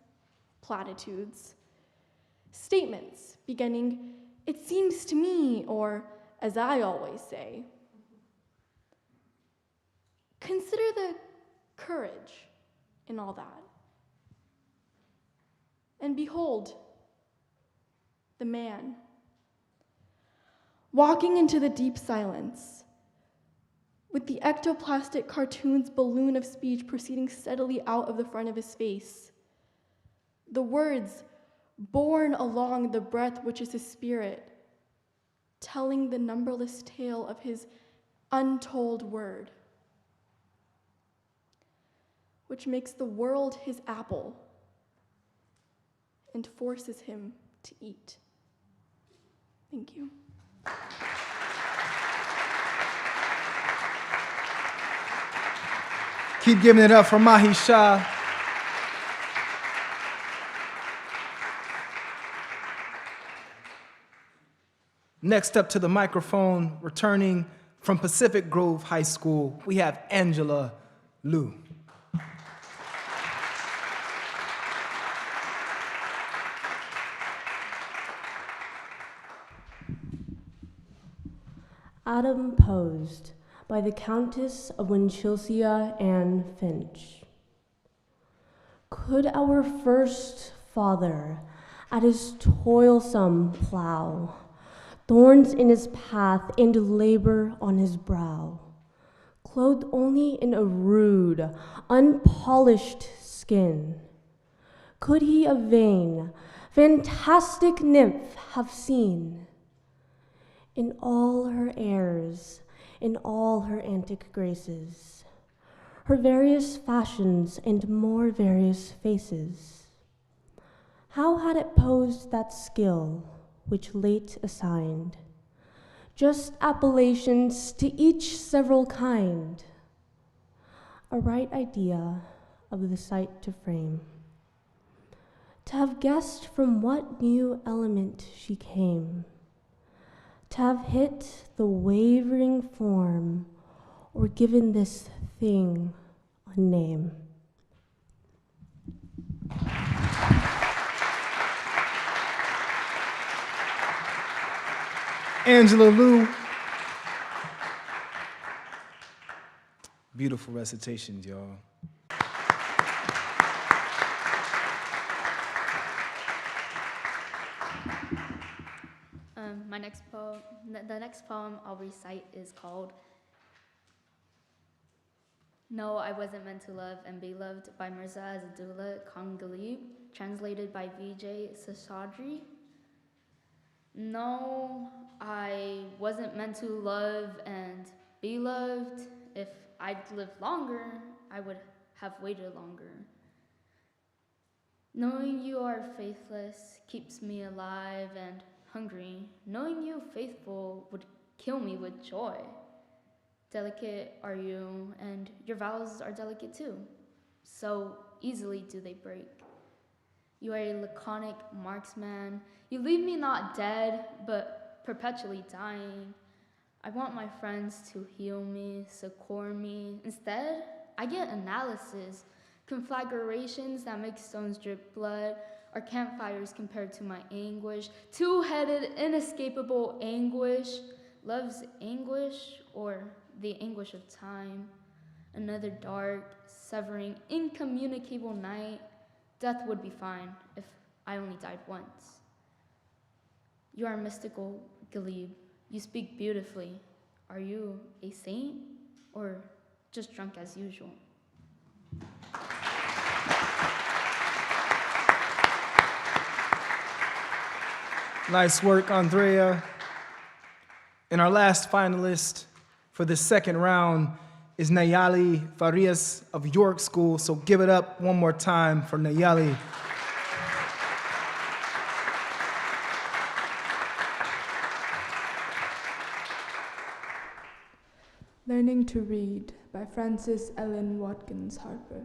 platitudes, statements beginning, "It seems to me," or "As I always say." Consider the courage in all that. And behold, the man, walking into the deep silence, with the ectoplastic cartoon's balloon of speech proceeding steadily out of the front of his face, the words borne along the breath which is his spirit, telling the numberless tale of his untold word. which makes the world his apple and forces him to eat. Thank you. Keep giving it up for Mahi Shah. Next up to the microphone, returning from Pacific Grove High School, we have Angela Liu. Adam posed by the Countess of Winchilsea Anne Finch. Could our first father, at his toilsome plough, thorns in his path and labor on his brow, clothed only in a rude, unpolished skin, could he a vain, fantastic nymph have seen? In all her airs, in all her antic graces, her various fashions and more various faces, how had it posed that skill which late assigned just appellations to each several kind, a right idea of the sight to frame, to have guessed from what new element she came, to have hit the wavering form or given this thing a name. Angela Liu. Beautiful recitations, y'all. The next poem I'll recite is called No, I Wasn't Meant to Love and Be Loved by Mirza Azadullah Khan Ghalib, translated by Vijay Seshadri. No, I wasn't meant to love and be loved. If I'd lived longer, I would have waited longer. Knowing you are faithless keeps me alive and hungry. Knowing you faithful would kill me with joy. Delicate are you, and your vows are delicate too. So easily do they break. You are a laconic marksman. You leave me not dead, but perpetually dying. I want my friends to heal me, succor me. Instead, I get analysis, conflagrations that make stones drip blood, or campfires compared to my anguish. Two-headed, inescapable anguish. Love's anguish, or the anguish of time. Another dark, severing, incommunicable night. Death would be fine if I only died once. You are mystical, Ghalib. You speak beautifully. Are you a saint or just drunk as usual? Nice work, Andrea. And our last finalist for this second round is Neyali Farias of York School. So give it up one more time for Neyali. Learning to Read by Frances Ellen Watkins Harper.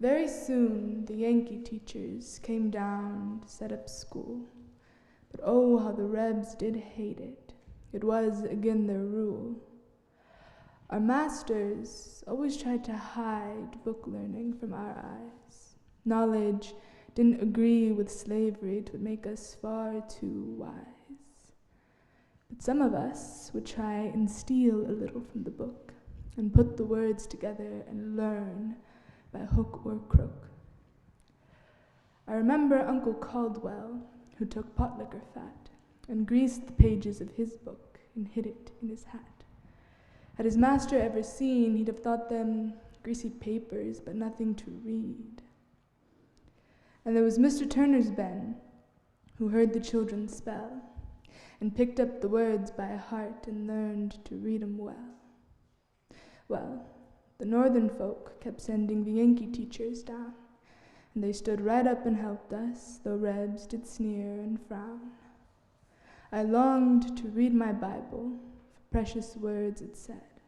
Very soon the Yankee teachers came down to set up school. But oh, how the Rebs did hate it. It was again their rule. Our masters always tried to hide book learning from our eyes. Knowledge didn't agree with slavery, it would make us far too wise. But some of us would try and steal a little from the book and put the words together and learn by hook or crook. I remember Uncle Caldwell, who took pot liquor fat and greased the pages of his book and hid it in his hat. Had his master ever seen, he'd have thought them greasy papers, but nothing to read. And there was Mr. Turner's Ben, who heard the children spell, and picked up the words by heart and learned to read 'em well. Well, The northern folk kept sending the Yankee teachers down, and they stood right up and helped us, though Rebs did sneer and frown. I longed to read my Bible, for precious words it said,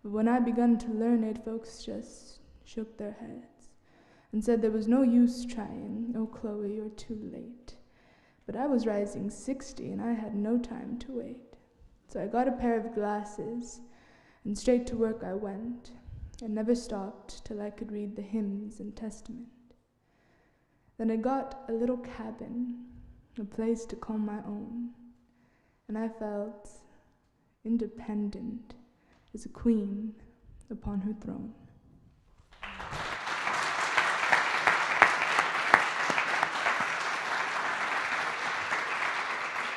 but when I begun to learn it, folks just shook their heads and said there was no use trying, oh Chloe, you're too late. But I was rising 60 and I had no time to wait. So I got a pair of glasses and straight to work I went, and never stopped till I could read the hymns and testament. Then I got a little cabin, a place to call my own, and I felt independent as a queen upon her throne.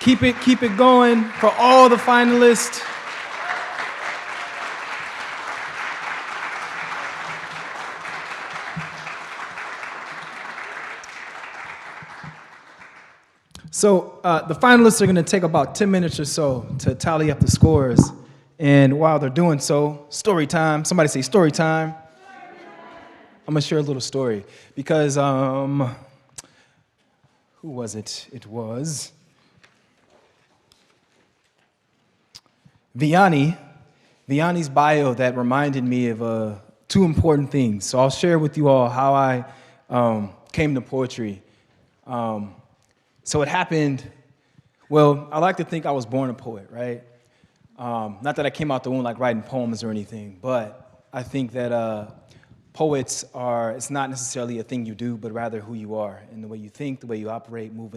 Keep it going for all the finalists. So the finalists are going to take about 10 minutes or so to tally up the scores. And while they're doing so, story time. Somebody say story time. I'm going to share a little story because, who was it? It was Bienni's bio that reminded me of two important things. So I'll share with you all how I came to poetry. So it happened, well, I like to think I was born a poet, right? Not that I came out the womb like writing poems or anything, but I think that poets are, it's not necessarily a thing you do, but rather who you are and the way you think, the way you operate, move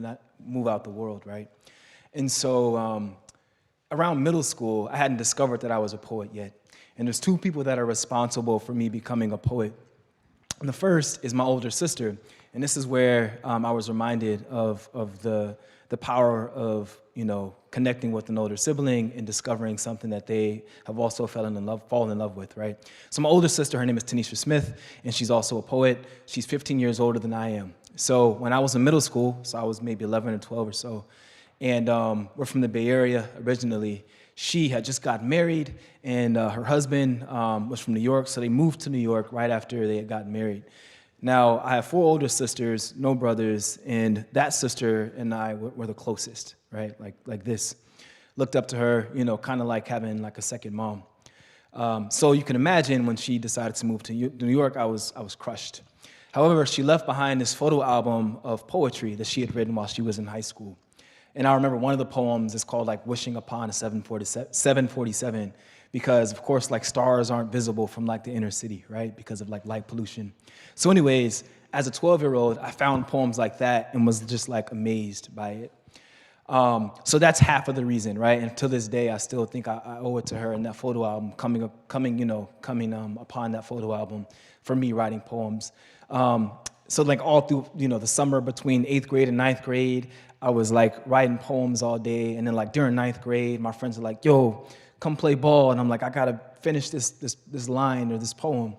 out the world, right? And so around middle school, I hadn't discovered that I was a poet yet. And there's two people that are responsible for me becoming a poet. And the first is my older sister. And this is where I was reminded of the power of, connecting with an older sibling and discovering something that they have also fallen in love with, right? So my older sister, her name is Tanisha Smith, and she's also a poet. She's 15 years older than I am. So when I was in middle school, so I was maybe 11 or 12 or so, and we're from the Bay Area originally, she had just got married, and her husband was from New York, so they moved to New York right after they had gotten married. Now, I have 4 older sisters, no brothers, and that sister and I were the closest, right? Like this. Looked up to her, kind of like having like a second mom. So you can imagine when she decided to move to New York, I was crushed. However, she left behind this photo album of poetry that she had written while she was in high school. And I remember one of the poems is called like Wishing Upon a 747, because of course like stars aren't visible from like the inner city, right? Because of like light pollution. So anyways, as a 12-year-old, I found poems like that and was just like amazed by it. So that's half of the reason, right? And to this day, I still think I owe it to her and that photo album, coming upon that photo album for me writing poems. So like all through, the summer between 8th grade and 9th grade, I was like writing poems all day. And then like during 9th grade, my friends were like, yo, come play ball. And I'm like, I gotta finish this line or this poem.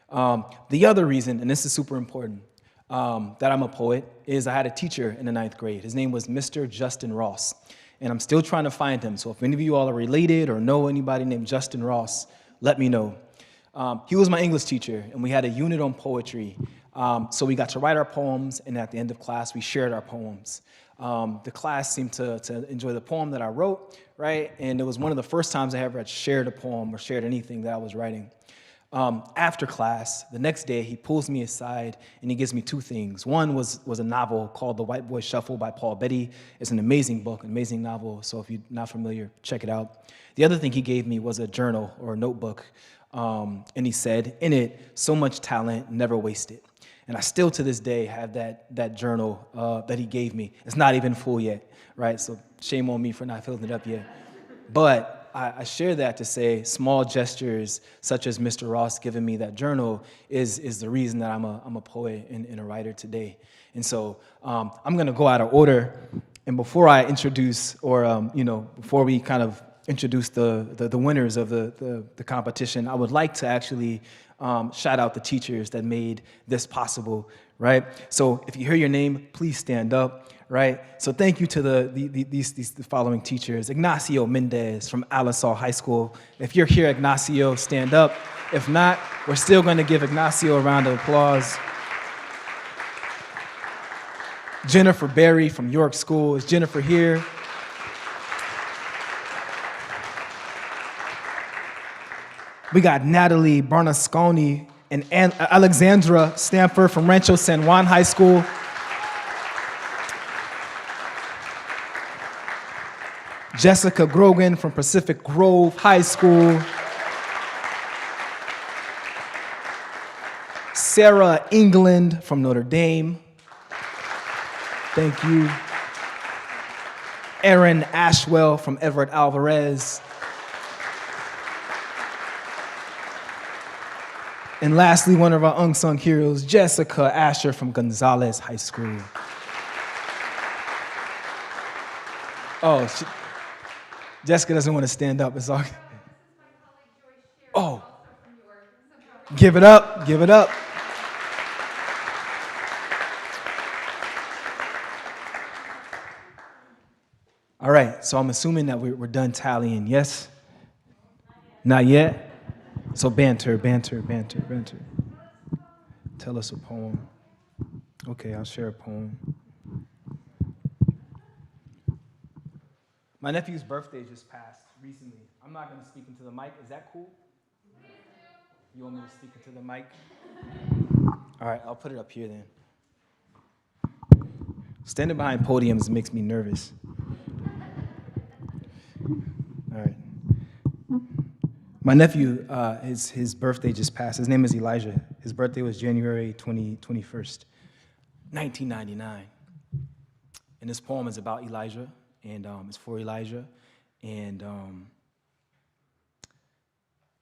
The other reason, and this is super important, that I'm a poet is I had a teacher in the 9th grade. His name was Mr. Justin Ross. And I'm still trying to find him. So if any of you all are related or know anybody named Justin Ross, let me know. He was my English teacher, and we had a unit on poetry. So we got to write our poems, and at the end of class, we shared our poems. The class seemed to enjoy the poem that I wrote, right? And it was one of the first times I ever had shared a poem or shared anything that I was writing. After class, the next day, he pulls me aside and he gives me 2 things. One was a novel called The White Boy Shuffle by Paul Beatty. It's an amazing book, an amazing novel, so if you're not familiar, check it out. The other thing he gave me was a journal or a notebook, and he said, in it, so much talent, never wasted. And I still to this day have that journal that he gave me. It's not even full yet, right? So shame on me for not filling it up yet. But I share that to say small gestures such as Mr. Ross giving me that journal is the reason that I'm a poet and a writer today. And so I'm going to go out of order. And before I introduce before we kind of introduce the winners of the competition, I would like to actually shout out the teachers that made this possible, right? So if you hear your name, please stand up, right? So thank you to these following teachers. Ignacio Mendez from Alisal High School. If you're here, Ignacio, stand up. If not, we're still going to give Ignacio a round of applause. Jennifer Berry from York School. Is Jennifer here? We got Natalie Barnasconi and Alexandra Stanford from Rancho San Juan High School. Jessica Grogan from Pacific Grove High School. Sarah England from Notre Dame. Thank you. Erin Ashwell from Everett Alvarez. And lastly, one of our unsung heroes, Jessica Asher from Gonzales High School. Oh, Jessica doesn't want to stand up. It's all. Oh, give it up, give it up. All right, so I'm assuming that we're done tallying, yes? Not yet? So banter. Tell us a poem. Okay, I'll share a poem. My nephew's birthday just passed recently. I'm not going to speak into the mic. Is that cool? You want me to speak into the mic? All right, I'll put it up here then. Standing behind podiums makes me nervous. All right. My nephew, his birthday just passed. His name is Elijah. His birthday was January 21st, 1999. And this poem is about Elijah, and it's for Elijah. And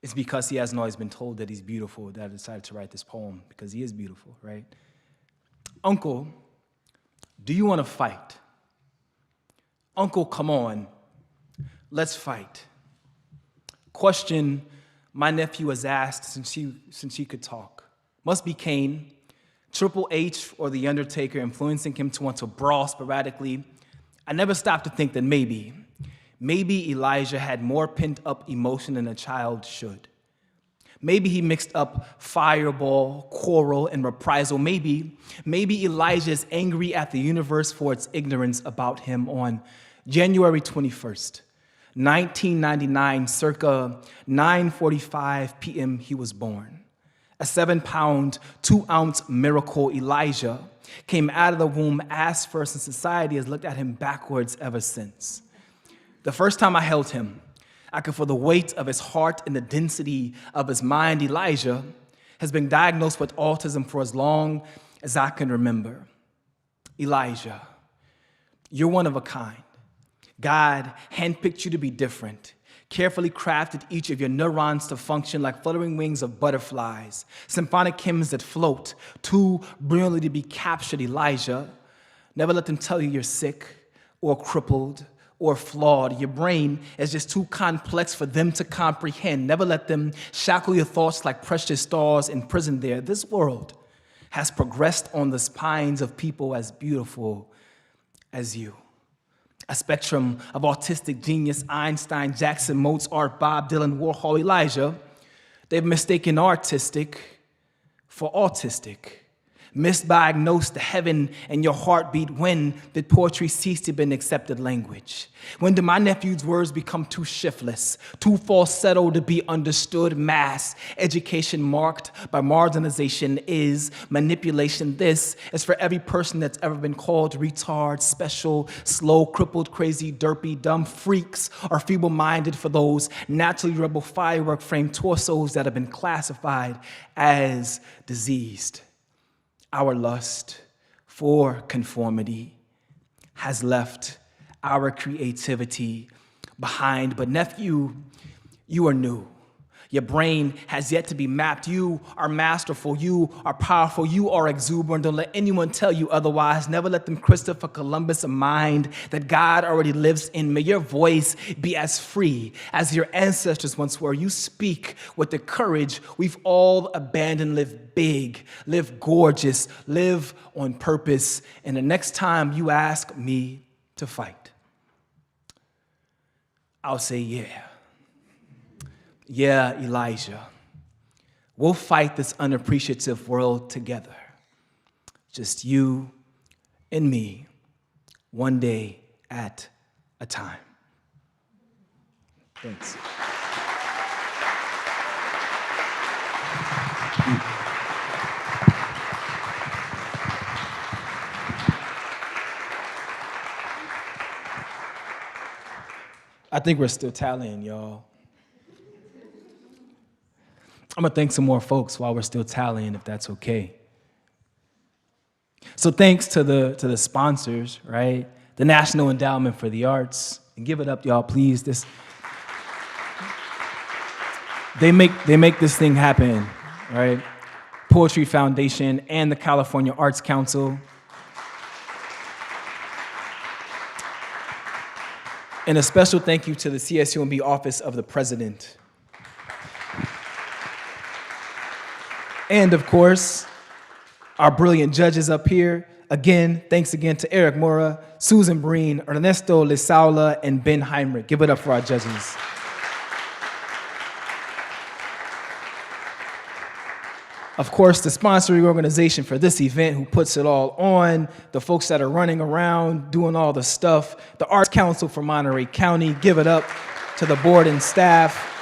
it's because he hasn't always been told that he's beautiful that I decided to write this poem, because he is beautiful, right? Uncle, do you want to fight? Uncle, come on, let's fight. Question my nephew has asked since he could talk. Must be Cain, Triple H, or The Undertaker influencing him to want to brawl sporadically. I never stopped to think that maybe Elijah had more pent-up emotion than a child should. Maybe he mixed up fireball, quarrel, and reprisal. Maybe Elijah is angry at the universe for its ignorance about him. On January 21st, 1999, circa 9:45 p.m., he was born. A 7-pound, 2-ounce miracle, Elijah came out of the womb ass first, and society has looked at him backwards ever since. The first time I held him, I could feel the weight of his heart and the density of his mind. Elijah has been diagnosed with autism for as long as I can remember. Elijah, you're one of a kind. God handpicked you to be different, carefully crafted each of your neurons to function like fluttering wings of butterflies, symphonic hymns that float, too brilliantly to be captured. Elijah, never let them tell you you're sick or crippled or flawed. Your brain is just too complex for them to comprehend. Never let them shackle your thoughts like precious stars imprisoned there. This world has progressed on the spines of people as beautiful as you. A spectrum of autistic genius, Einstein, Jackson, Mozart, Bob Dylan, Warhol, Elijah. They've mistaken artistic for autistic. Misdiagnosed the heaven in your heartbeat. When did poetry cease to be an accepted language? When did my nephew's words become too shiftless, too falsetto to be understood? Mass education marked by marginalization is manipulation. This is for every person that's ever been called retard, special, slow, crippled, crazy, derpy, dumb, freaks, or feeble-minded, for those naturally rebel firework-framed torsos that have been classified as diseased. Our lust for conformity has left our creativity behind. But nephew, you are new. Your brain has yet to be mapped. You are masterful. You are powerful. You are exuberant. Don't let anyone tell you otherwise. Never let them Christopher Columbus a mind that God already lives in. May your voice be as free as your ancestors once were. You speak with the courage we've all abandoned. Live big, live gorgeous, live on purpose. And the next time you ask me to fight, I'll say, yeah. Yeah, Elijah, we'll fight this unappreciative world together. Just you and me, one day at a time. Thanks. I think we're still tallying, y'all. I'm gonna thank some more folks while we're still tallying, if that's okay. So thanks to the sponsors, right? The National Endowment for the Arts, and give it up, y'all, please. They make this thing happen, right? Poetry Foundation and the California Arts Council. And a special thank you to the CSUMB Office of the President. And of course, our brilliant judges up here. Again, thanks again to Eric Mora, Susan Breen, Ernesto Lisaola, and Ben Heinrich. Give it up for our judges. Of course, the sponsoring organization for this event who puts it all on, the folks that are running around doing all the stuff, the Arts Council for Monterey County. Give it up to the board and staff.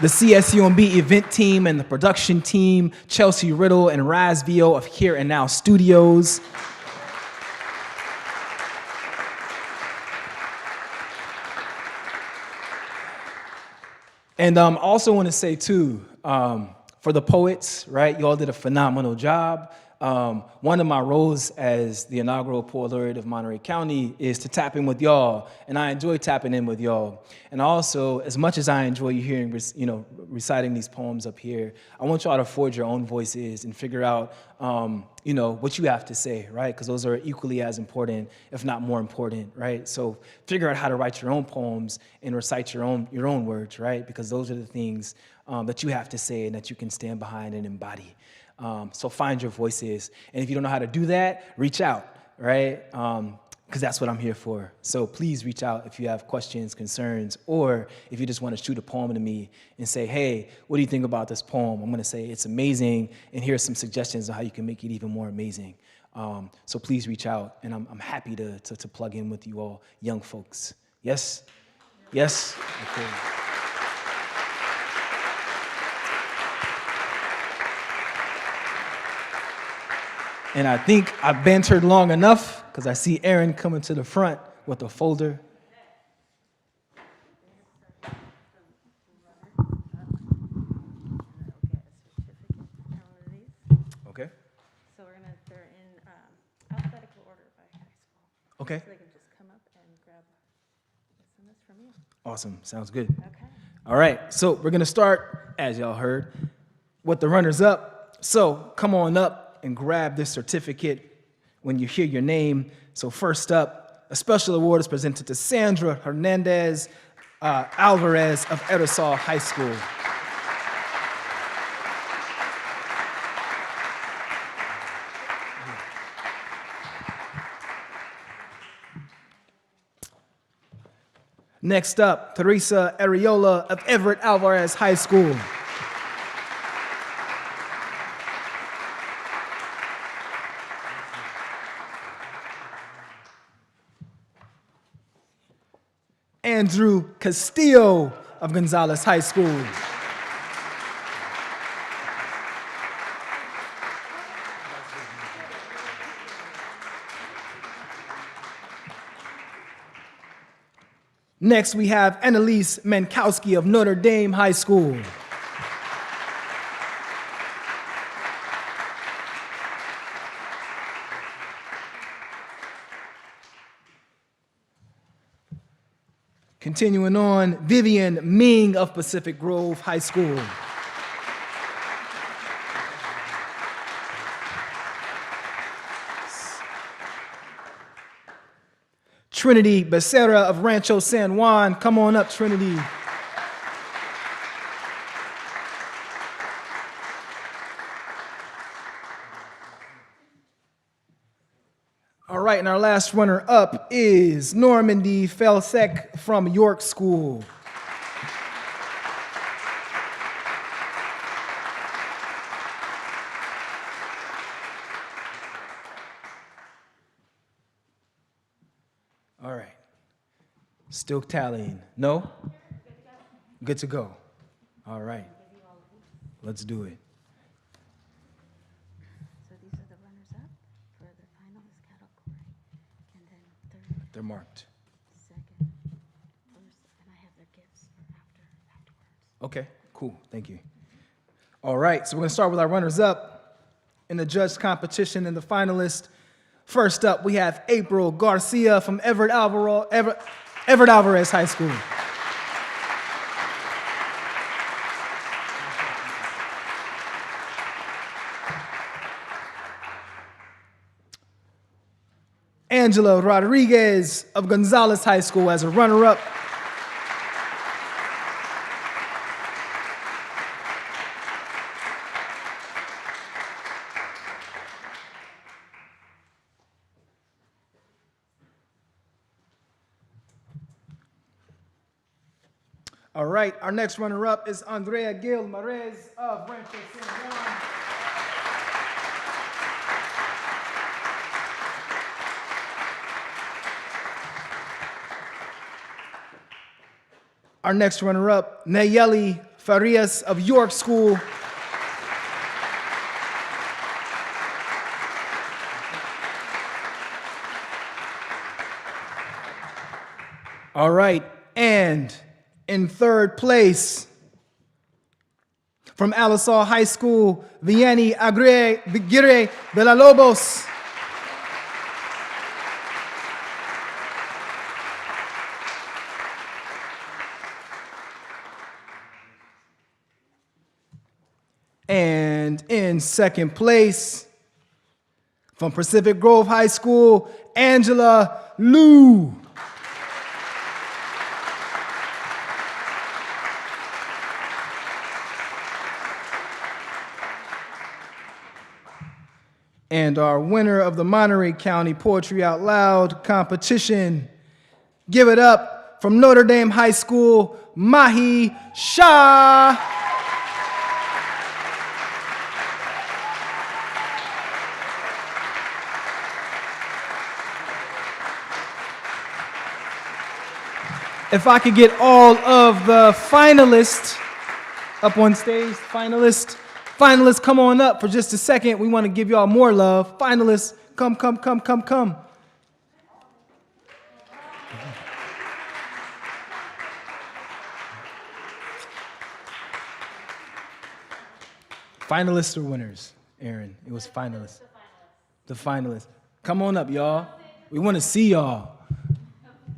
The CSUMB event team and the production team, Chelsea Riddle and Raz Vio of Here and Now Studios. And I also want to say too, for the poets, right? You all did a phenomenal job. One of my roles as the inaugural Poet Laureate of Monterey County is to tap in with y'all, and I enjoy tapping in with y'all. And also, as much as I enjoy you hearing, reciting these poems up here, I want y'all to forge your own voices and figure out, what you have to say, right? Because those are equally as important, if not more important, right? So figure out how to write your own poems and recite your own words, right? Because those are the things that you have to say and that you can stand behind and embody. So find your voices. And if you don't know how to do that, reach out, right? Because that's what I'm here for. So please reach out if you have questions, concerns, or if you just want to shoot a poem to me and say, hey, what do you think about this poem? I'm going to say it's amazing, and here's some suggestions on how you can make it even more amazing. So please reach out, and I'm happy to plug in with you all young folks. Yes? Yes? Okay. And I think I've bantered long enough because I see Aaron coming to the front with a folder. Okay. So they're in alphabetical order by high school. Okay. So they can just come up and grab this from you. Awesome. Sounds good. Okay. All right. So we're going to start, as y'all heard, with the runners up. So come on up and grab this certificate when you hear your name. So first up, a special award is presented to Sandra Hernandez Alvarez of Alisal High School. Next up, Teresa Areola of Everett Alvarez High School. Andrew Castillo of Gonzales High School. Next, we have Anneliese Mankowski of Notre Dame High School. Continuing on, Vivian Ming of Pacific Grove High School. Trinity Becerra of Rancho San Juan. Come on up, Trinity. All right, and our last runner-up is Normandy Felsek from York School. All right. Still tallying. No? Good to go. All right. Let's do it. So these are the runners-up for the finalist category. And then third. They're marked. Second, first, and I have their gifts for afterwards. Okay, cool. Thank you. All right, so we're going to start with our runners-up in the judge competition and the finalists. First up, we have April Garcia from Everett Alvarez High School. Angela Rodriguez of Gonzales High School as a runner-up. All right, our next runner-up is Andrea Gil Marez of Rancho San Juan. Our next runner-up, Neyali Farias of York School. All right, and in third place, from Alisal High School, Bienni Aguirre de la Lobos. And in second place, from Pacific Grove High School, Angela Liu. And our winner of the Monterey County Poetry Out Loud competition, give it up from Notre Dame High School, Mahi Shah. If I could get all of the finalists up on stage, finalists, come on up for just a second. We want to give y'all more love. Finalists, come. Finalists or winners, Aaron? It was finalists. The finalists. Come on up, y'all. We want to see y'all.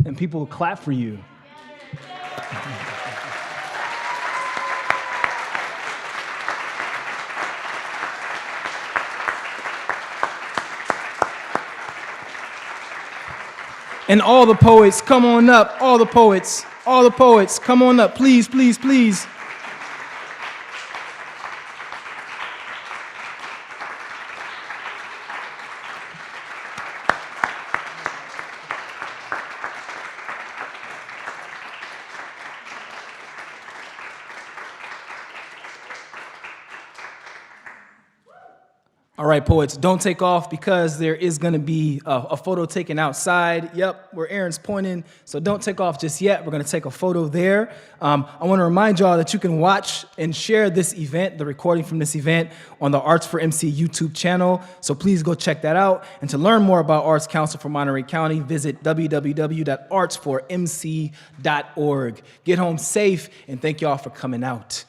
And people will clap for you. And all the poets, come on up. All the poets, come on up, please. All right, poets, don't take off because there is going to be a photo taken outside. Yep, where Aaron's pointing. So don't take off just yet. We're going to take a photo there. I want to remind y'all that you can watch and share this event, the recording from this event, on the Arts for MC YouTube channel. So please go check that out. And to learn more about Arts Council for Monterey County, visit www.artsformc.org. Get home safe, and thank y'all for coming out.